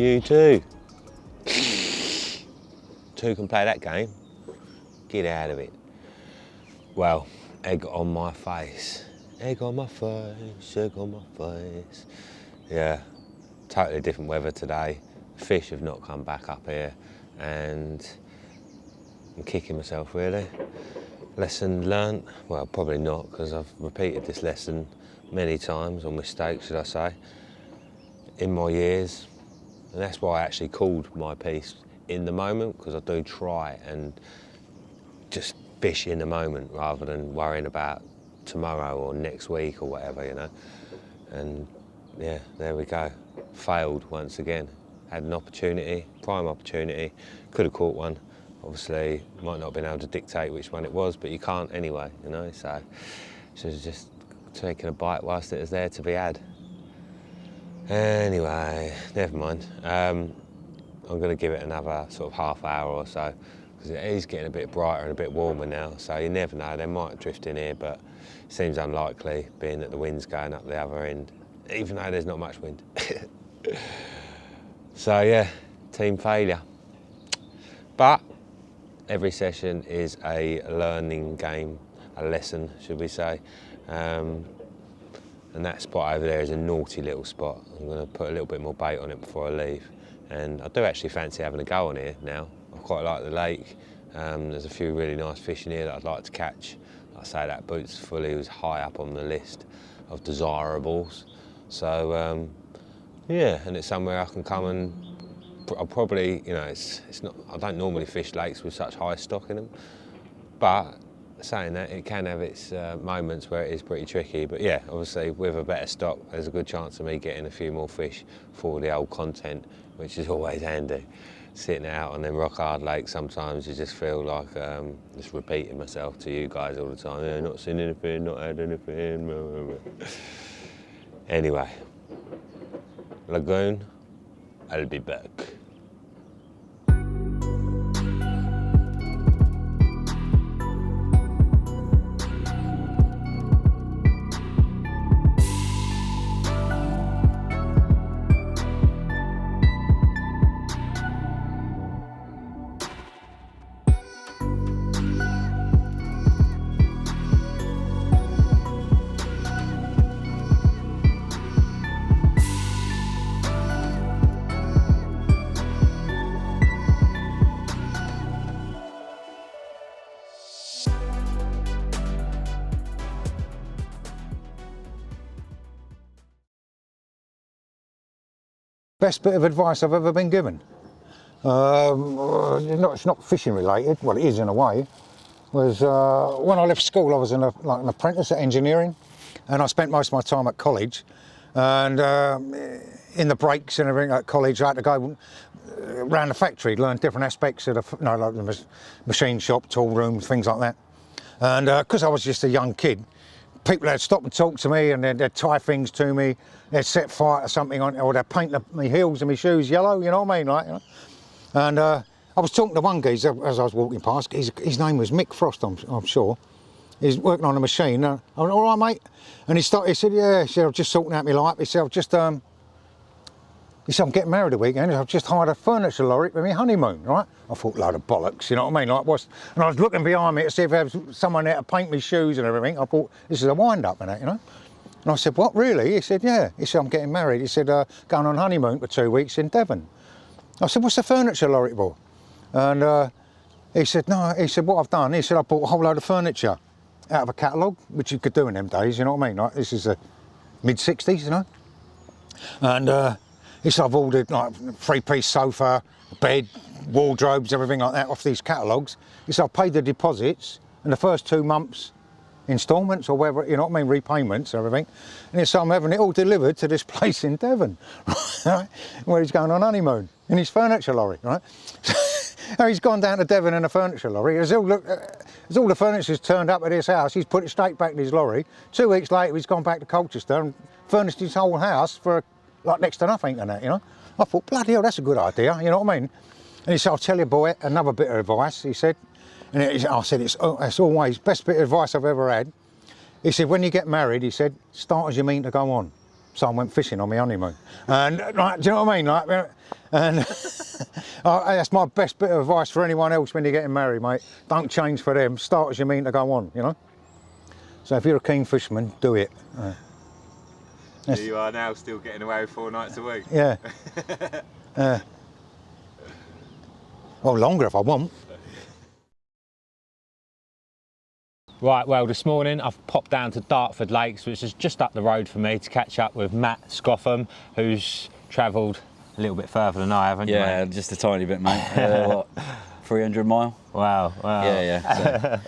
You too. Two can play that game. Get out of it. Well, egg on my face. Egg on my face, egg on my face. Yeah, totally different weather today. Fish have not come back up here and I'm kicking myself really. Lesson learnt, well probably not because I've repeated this lesson many times, or mistake should I say, in my years. And that's why I actually called my piece In the Moment, because I do try and just fish in the moment rather than worrying about tomorrow or next week or whatever, you know. And yeah, there we go. Failed once again. Had an opportunity, prime opportunity, could have caught one. Obviously, might not have been able to dictate which one it was, but you can't anyway, you know, so just taking a bite whilst it was there to be had. Anyway, never mind. I'm going to give it another sort of half hour or so, because it is getting a bit brighter and a bit warmer now, so you never know, they might drift in here, but it seems unlikely, being that the wind's going up the other end, even though there's not much wind. So yeah, team failure. But every session is a learning game, a lesson, should we say. And that spot over there is a naughty little spot. I'm going to put a little bit more bait on it before I leave. And I do actually fancy having a go on here now. I quite like the lake. There's a few really nice fish in here that I'd like to catch. Like I say, that Boots Fully was high up on the list of desirables. So yeah, and it's somewhere I can come and I'll probably, you know, it's not, I don't normally fish lakes with such high stock in them, but saying that, it can have its moments where it is pretty tricky. But yeah, obviously with a better stock, there's a good chance of me getting a few more fish for the old content, which is always handy. Sitting out on them rock hard lakes, sometimes you just feel like just repeating myself to you guys all the time. Yeah, not seen anything, not had anything. Anyway, Lagoon, I'll be back. Best bit of advice I've ever been given. It's not fishing related, well it is in a way, was when I left school I was an apprentice at engineering, and I spent most of my time at college, and in the breaks and everything at college I had to go around the factory, learn different aspects of the machine shop, tool room, things like that. And because I was just a young kid, people would stop and talk to me, and they'd tie things to me, they'd set fire to something on, or they'd paint my heels and my shoes yellow, you know what I mean? Like, you know? And I was talking to one geezer as I was walking past. His name was Mick Frost, I'm sure. He's working on a machine. I went, all right, mate? And he said, yeah. He said, I'm just sorting out my life. He said, he said, I'm getting married a weekend. I've just hired a furniture lorry for my honeymoon, right? I thought, load of bollocks, you know what I mean? Like, and I was looking behind me to see if there was someone there to paint me shoes and everything. I thought, this is a wind-up and that, you know? And I said, what, really? He said, yeah. He said, I'm getting married. He said, going on honeymoon for 2 weeks in Devon. I said, what's the furniture lorry for? And he said, no. He said, what I've done, he said, I bought a whole load of furniture out of a catalogue, which you could do in them days, you know what I mean? Like, this is the mid-60s, you know? And he said, I've ordered like a 3-piece sofa, bed, wardrobes, everything like that off these catalogues. He said, I've paid the deposits and the first 2 months instalments or whatever, you know what I mean, repayments, everything. And he said, I'm having it all delivered to this place in Devon, right? Where he's going on honeymoon in his furniture lorry, right? So he's gone down to Devon in a furniture lorry. As all the furniture's turned up at his house, he's put it straight back in his lorry. 2 weeks later, he's gone back to Colchester and furnished his whole house for like next to nothing and that, you know. I thought, bloody hell, that's a good idea, you know what I mean? And he said, I'll tell you, boy, another bit of advice, he said. And I said, it's always best bit of advice I've ever had. He said, when you get married, he said, start as you mean to go on. So I went fishing on my honeymoon. And like, do you know what I mean? Like, and that's my best bit of advice for anyone else when you're getting married, mate. Don't change for them. Start as you mean to go on, you know? So if you're a keen fisherman, do it. You are now still getting away 4 nights a week. Yeah. Well, longer if I want. Right, well, this morning I've popped down to Dartford Lakes, which is just up the road for me, to catch up with Matt Scoffham, who's travelled a little bit further than I haven't. Yeah, just a tiny bit, mate. What, 300 mile? Wow. Yeah. So,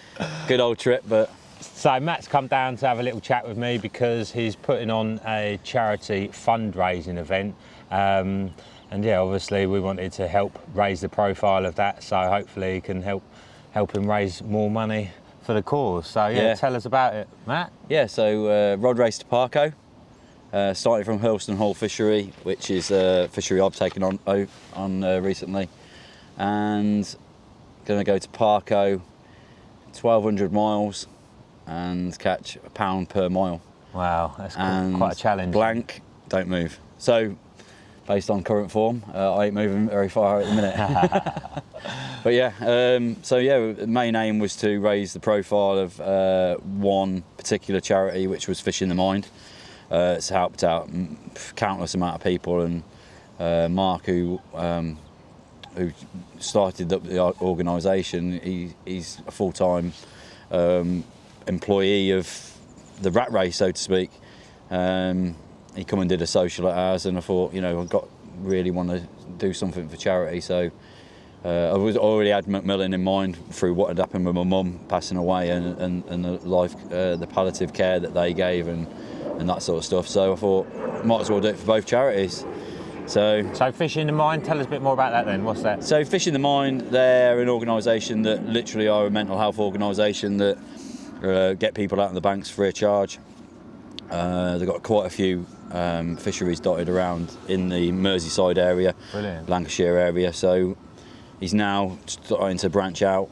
good old trip, but... So Matt's come down to have a little chat with me because he's putting on a charity fundraising event. And yeah, obviously we wanted to help raise the profile of that, so hopefully he can help him raise more money for the cause. So yeah, tell us about it, Matt. Yeah, so Race To Parco, starting from Hurlston Hall Fishery, which is a fishery I've taken on recently, and going to go to Parco, 1,200 miles, and catch £1 per mile. Wow, that's and quite a challenge. Blank, don't move. So, based on current form, I ain't moving very far at the minute. But yeah, the main aim was to raise the profile of one particular charity, which was Fish in the Mind. It's helped out countless amount of people, and Mark, who started the organisation, he's a full-time employee of the rat race, so to speak. He come and did a social at ours, and I thought, you know, really want to do something for charity. So I already had Macmillan in mind through what had happened with my mum passing away, and the palliative care that they gave, and that sort of stuff. So I thought, might as well do it for both charities. So Fish in the Mind, tell us a bit more about that then. What's that? So Fish in the Mind, they're an organisation that literally are a mental health organisation that get people out on the banks free of charge. They've got quite a few fisheries dotted around in the Merseyside area, brilliant, Lancashire area. So he's now starting to branch out.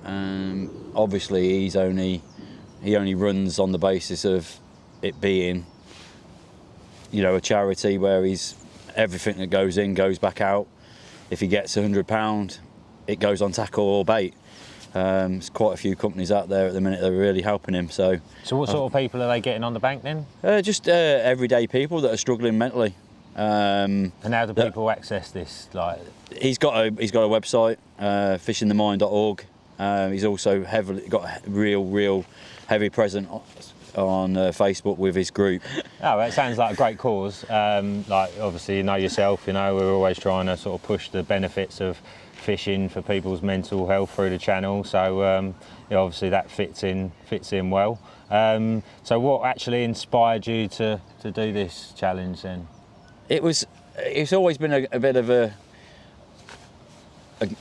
Obviously, he only runs on the basis of it being, you know, a charity where everything that goes in goes back out. If he gets £100, it goes on tackle or bait. There's quite a few companies out there at the minute that are really helping him. So what sort of people are they getting on the bank then? Just everyday people that are struggling mentally. And how do people access this? Like, he's got a website, fishinthemind.org. He's also got a real heavy presence on Facebook with his group. Oh, that sounds like a great cause. Like, obviously, you know yourself, you know, we're always trying to sort of push the benefits of fishing for people's mental health through the channel. So yeah, obviously that fits in well. So what actually inspired you to do this challenge then? It's always been a bit of a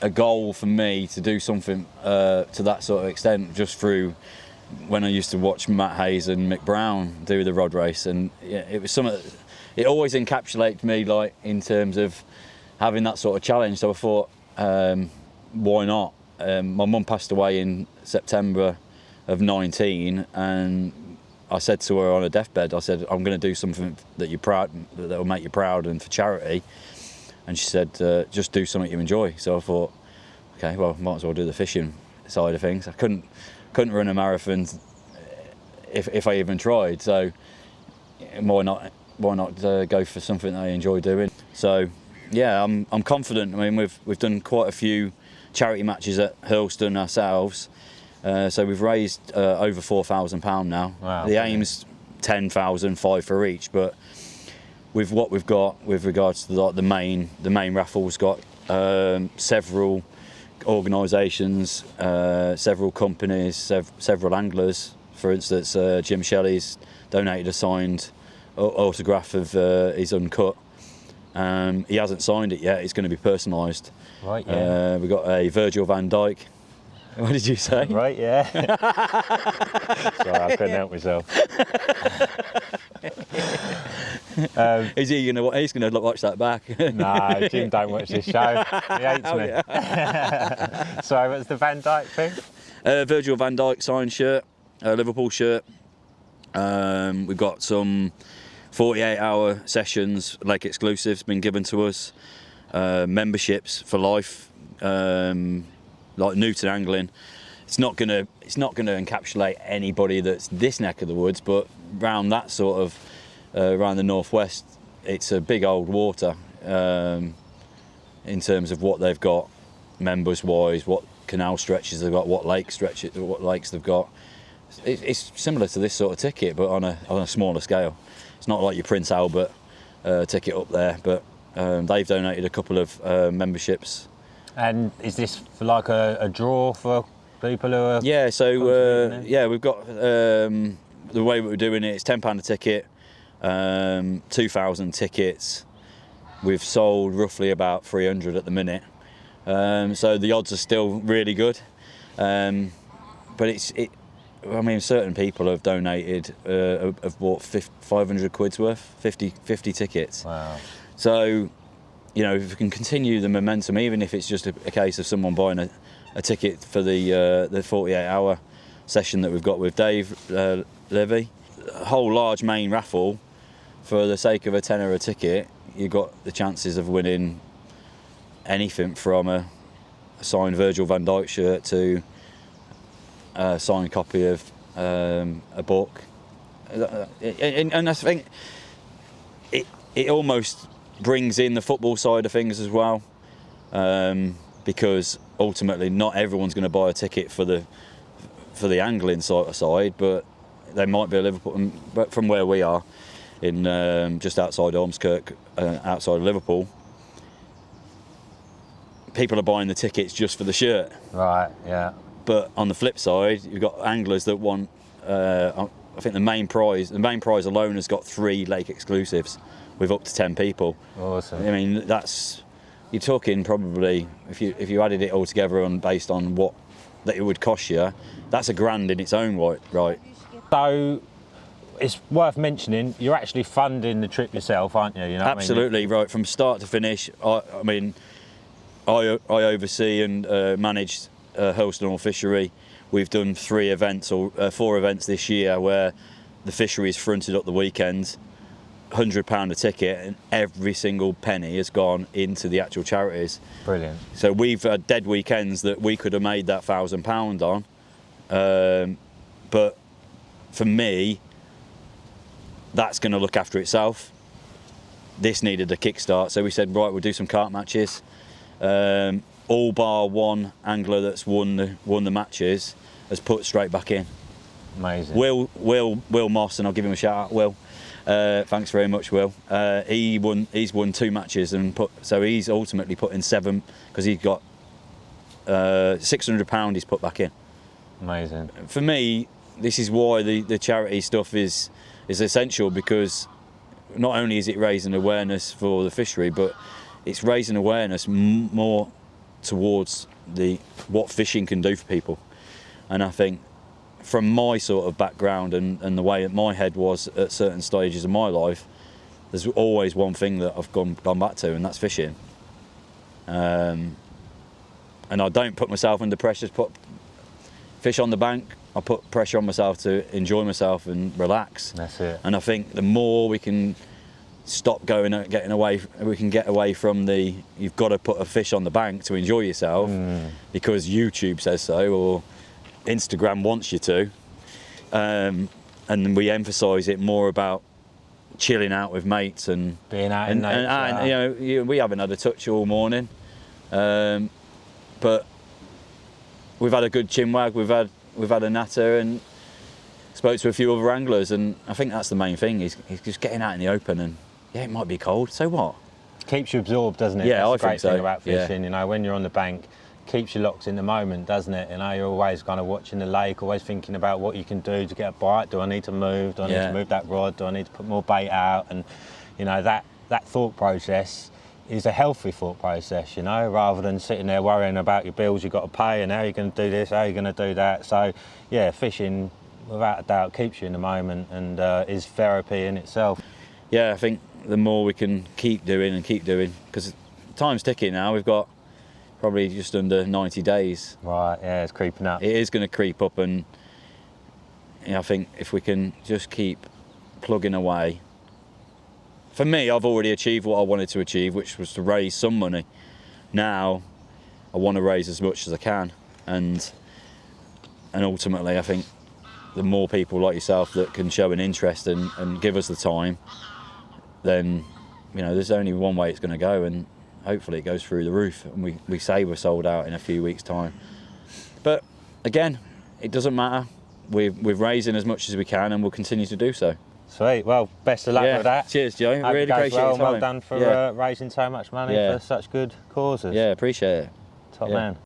goal for me to do something to that sort of extent, just through when I used to watch Matt Hayes and Mick Brown do the rod race, and yeah, it was something. It always encapsulated me, like, in terms of having that sort of challenge. So I thought, why not? My mum passed away in September of 19, and I said to her on her deathbed, I said, I'm going to do something that will make you proud and for charity. And she said, just do something you enjoy. So I thought, okay, well, might as well do the fishing side of things. I couldn't run a marathon if I even tried. So why not go for something that I enjoy doing? So yeah, I'm confident. I mean, we've done quite a few charity matches at Hurlston ourselves. So we've raised over £4,000 now. Wow. The aim's 10,000, 5 for each, but with what we've got with regards to the main raffle's got several organisations, several companies, several anglers. For instance, Jim Shelley's donated a signed autograph of his uncut. He hasn't signed it yet. It's going to be personalised. Right. Yeah. We've got a Virgil van Dijk. What did you say? Right. Yeah. Sorry, I couldn't help myself. He's gonna watch that back. No, Jim don't watch this show. He hates me. Yeah. Sorry, what's the Van Dijk thing? Virgil van Dijk signed shirt, Liverpool shirt. We've got some 48-hour sessions, lake exclusives been given to us, memberships for life, like Newton angling. It's not gonna encapsulate anybody that's this neck of the woods, but around that sort of around the northwest, it's a big old water in terms of what they've got members wise, what canal stretches they've got, what lakes they've got. It's similar to this sort of ticket, but on a smaller scale. It's not like your Prince Albert ticket up there, but they've donated a couple of memberships. And is this for like a draw for people who are... Yeah, so yeah, we've got the way we're doing it. It's £10 a ticket, 2,000 tickets. We've sold roughly about 300 at the minute, so the odds are still really good. But I mean, certain people have donated, have bought 500 quid's worth, 50 tickets. Wow. So, you know, if we can continue the momentum, even if it's just a case of someone buying a ticket for the 48-hour session that we've got with Dave Levy, a whole large main raffle, for the sake of a tenner a ticket, you've got the chances of winning anything from a signed Virgil van Dijk shirt to a signed copy of a book. And I think it almost brings in the football side of things as well, because ultimately not everyone's going to buy a ticket for the angling side, but they might be a Liverpool. But from where we are, in just outside Ormskirk, outside of Liverpool, people are buying the tickets just for the shirt. Right, yeah. But on the flip side, you've got anglers that want. I think the main prize alone has got 3 lake exclusives, with up to 10 people. Awesome. I mean, you're talking probably, if you added it all together and based on what that it would cost you, that's £1,000 in its own right. So it's worth mentioning, you're actually funding the trip yourself, aren't you? You know what Absolutely, I mean? right, from start to finish. I oversee and manage Hurlstone Fishery. We've done 4 events this year where the fishery's fronted up the weekends, £100 a ticket, and every single penny has gone into the actual charities. Brilliant. So we've had dead weekends that we could have made that £1,000 on, but for me, that's going to look after itself. This needed a kickstart, so we said, right, we'll do some carp matches. All bar one angler that's won the matches has put straight back in. Amazing. Will Moss, and I'll give him a shout out, Will. Thanks very much, Will. He's won 2 matches and so he's ultimately put in 7 because he's got £600 he's put back in. Amazing. For me, this is why the charity stuff is essential, because not only is it raising awareness for the fishery, but it's raising awareness more towards what fishing can do for people. And I think from my sort of background and the way that my head was at certain stages of my life, there's always one thing that I've gone back to, and that's fishing. And I don't put myself under pressure to put fish on the bank. I put pressure on myself to enjoy myself and relax. That's it. And I think the more we can stop getting away, we can get away from you've got to put a fish on the bank to enjoy yourself because YouTube says so, or Instagram wants you to, and we emphasise it more about chilling out with mates and being out in nature. And you know, we haven't had a touch all morning, but we've had a good chinwag, we've had a natter, and spoke to a few other anglers, and I think that's the main thing. He's just getting out in the open, and yeah, it might be cold, so what? Keeps you absorbed, doesn't it? Yeah, that's I the think great so. thing about fishing. Yeah. You know, when you're on the bank, keeps you locked in the moment, doesn't it? You know, you're always kind of watching the lake, always thinking about what you can do to get a bite. Do I need to move? Do I need to move that rod? Do I need to put more bait out? And you know, that thought process is a healthy thought process, you know, rather than sitting there worrying about your bills you've got to pay and how you're going to do this, how you're going to do that. So yeah, fishing without a doubt keeps you in the moment and is therapy in itself. Yeah, I think the more we can keep doing, because time's ticking now. We've got probably just under 90 days. Right, yeah, it's creeping up. It is going to creep up, and you know, I think if we can just keep plugging away for me, I've already achieved what I wanted to achieve, which was to raise some money. Now, I want to raise as much as I can, and ultimately, I think the more people like yourself that can show an interest and give us the time, then, you know, there's only one way it's going to go, and hopefully it goes through the roof, and we say we're sold out in a few weeks' time. But again, it doesn't matter. We're raising as much as we can, and we'll continue to do so. Sweet. Well, best of luck with that. Cheers, Joe. Hope Really it goes appreciate well, your and time. well done for raising so much money for such good causes. Yeah, appreciate it. Top man.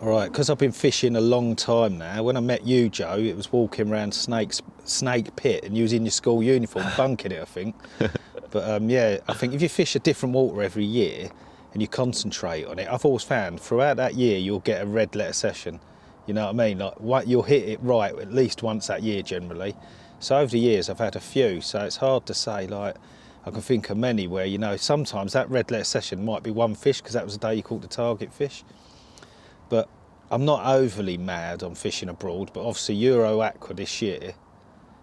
All right, because I've been fishing a long time now. When I met you, Joe, it was walking around Snake Pit, and you was in your school uniform, bunking it, I think. But yeah, I think if you fish a different water every year and you concentrate on it, I've always found throughout that year you'll get a red letter session. You know what I mean? Like you'll hit it right at least once that year generally. So over the years I've had a few, so it's hard to say. Like I can think of many where, you know, sometimes that red letter session might be one fish because that was the day you caught the target fish. But I'm not overly mad on fishing abroad, but obviously Euro Aqua this year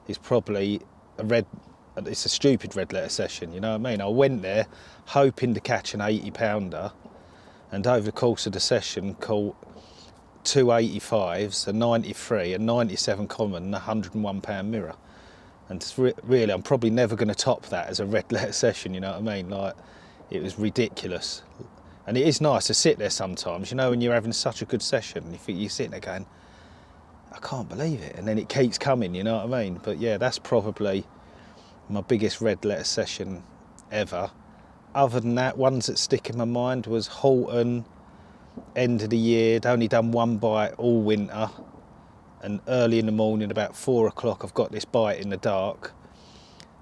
is probably it's a stupid red letter session, you know what I mean? I went there hoping to catch an 80-pounder, and over the course of the session caught 2 85s, a 93, a 97 common, and a 101-pound mirror. And it's really, I'm probably never going to top that as a red letter session, you know what I mean? Like, it was ridiculous. And it is nice to sit there sometimes, you know, when you're having such a good session, and you think you're sitting there going, I can't believe it. And then it keeps coming, you know what I mean? But yeah, that's probably my biggest red letter session ever. Other than that, ones that stick in my mind was Halton, end of the year. I'd only done one bite all winter. And early in the morning, about 4 o'clock, I've got this bite in the dark.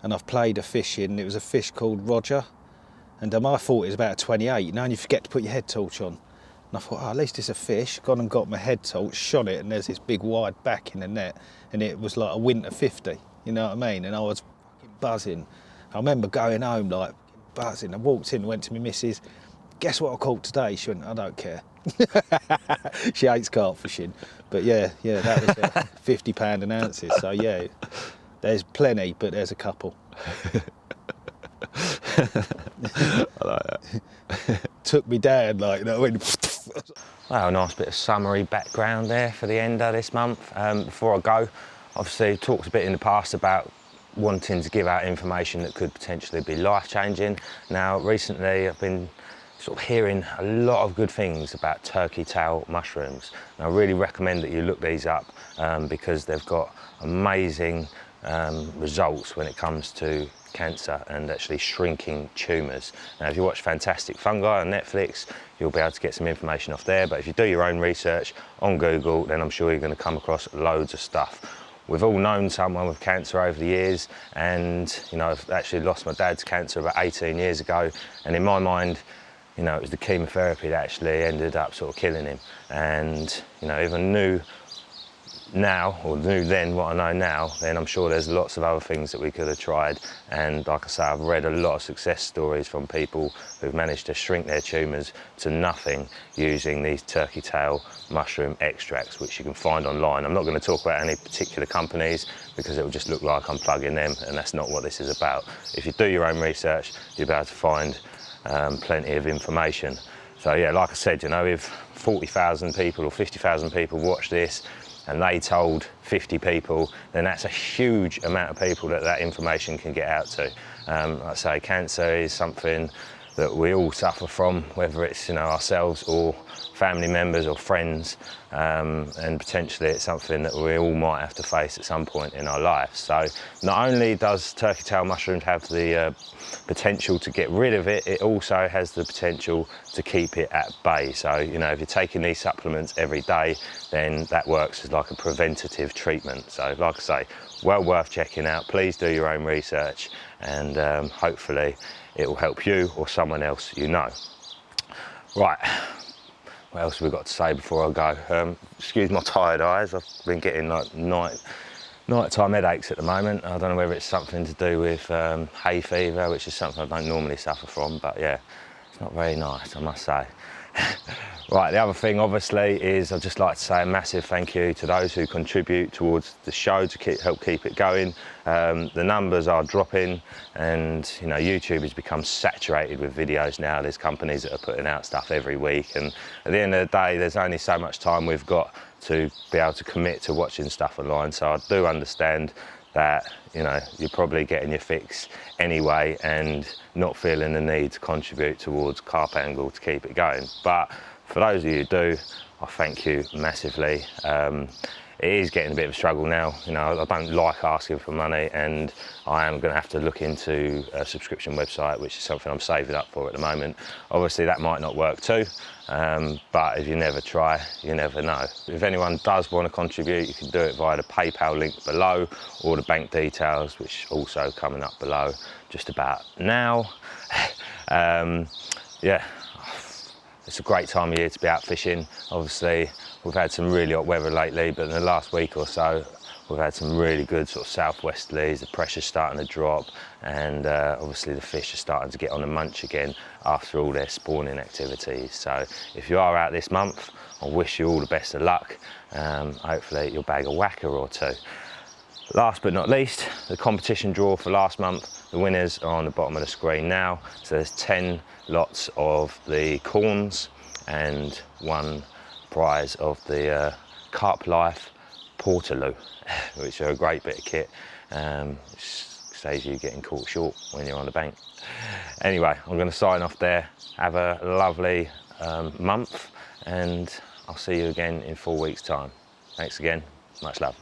And I've played a fish in. It was a fish called Roger. And I thought it was about 28, you know, and you forget to put your head torch on. And I thought, oh, at least it's a fish. Gone and got my head torch, shot it, and there's this big wide back in the net, and it was like a winter 50, you know what I mean? And I was fucking buzzing. I remember going home like buzzing. I walked in and went to my missus, guess what I caught today? She went, I don't care. She hates carp fishing. But yeah, that was £50 an ounce. So yeah, there's plenty, but there's a couple. I like that. Took me down like that. Well, a nice bit of summary background there for the end of this month. Before I go, obviously talked a bit in the past about wanting to give out information that could potentially be life-changing. Now, recently I've been sort of hearing a lot of good things about turkey tail mushrooms. And I really recommend that you look these up because they've got amazing results when it comes to cancer and actually shrinking tumours. Now, if you watch Fantastic Fungi on Netflix, you'll be able to get some information off there, but if you do your own research on Google, then I'm sure you're going to come across loads of stuff. We've all known someone with cancer over the years, and you know, I've actually lost my dad's cancer about 18 years ago, and in my mind, you know, it was the chemotherapy that actually ended up sort of killing him. And you know, if I knew now, or knew then what I know now, then I'm sure there's lots of other things that we could have tried. And like I say, I've read a lot of success stories from people who've managed to shrink their tumours to nothing using these turkey tail mushroom extracts, which you can find online. I'm not going to talk about any particular companies because it will just look like I'm plugging them, and that's not what this is about. If you do your own research, you'll be able to find plenty of information. So yeah, like I said, you know, if 40,000 people or 50,000 people watch this, and they told 50 people, then that's a huge amount of people that information can get out to. Like I say, cancer is something that we all suffer from, whether it's, you know, ourselves or family members or friends, and potentially it's something that we all might have to face at some point in our lives. So not only does turkey tail mushrooms have the potential to get rid of it, it also has the potential to keep it at bay. So, you know, if you're taking these supplements every day, then that works as like a preventative treatment. So like I say, well worth checking out. Please do your own research, and hopefully it will help you or someone else you know. Right, what else have we got to say before I go? Excuse my tired eyes, I've been getting like nighttime headaches at the moment. I don't know whether it's something to do with hay fever, which is something I don't normally suffer from, but yeah, it's not very nice, I must say. Right, the other thing obviously is I'd just like to say a massive thank you to those who contribute towards the show to help keep it going. The numbers are dropping, and you know, YouTube has become saturated with videos now. There's companies that are putting out stuff every week, and at the end of the day there's only so much time we've got to be able to commit to watching stuff online. So I do understand that, you know, you're probably getting your fix anyway and not feeling the need to contribute towards Carp Angle to keep it going. But for those of you who do, I thank you massively. It is getting a bit of a struggle now. You know, I don't like asking for money, and I am going to have to look into a subscription website, which is something I'm saving up for at the moment. Obviously that might not work too, but if you never try, you never know. If anyone does want to contribute, you can do it via the PayPal link below, or the bank details, which are also coming up below just about now. Yeah, it's a great time of year to be out fishing. Obviously, we've had some really hot weather lately, but in the last week or so, we've had some really good sort of southwesterlies. The pressure's starting to drop, and obviously the fish are starting to get on the munch again after all their spawning activities. So if you are out this month, I wish you all the best of luck. Hopefully you'll bag a whacker or two. Last but not least, the competition draw for last month. The winners are on the bottom of the screen now. So there's 10 lots of the corns and one prize of the Carp Life Portaloo, which are a great bit of kit, which saves you getting caught short when you're on the bank. Anyway, I'm going to sign off there. Have a lovely month, and I'll see you again in 4 weeks' time. Thanks again. Much love.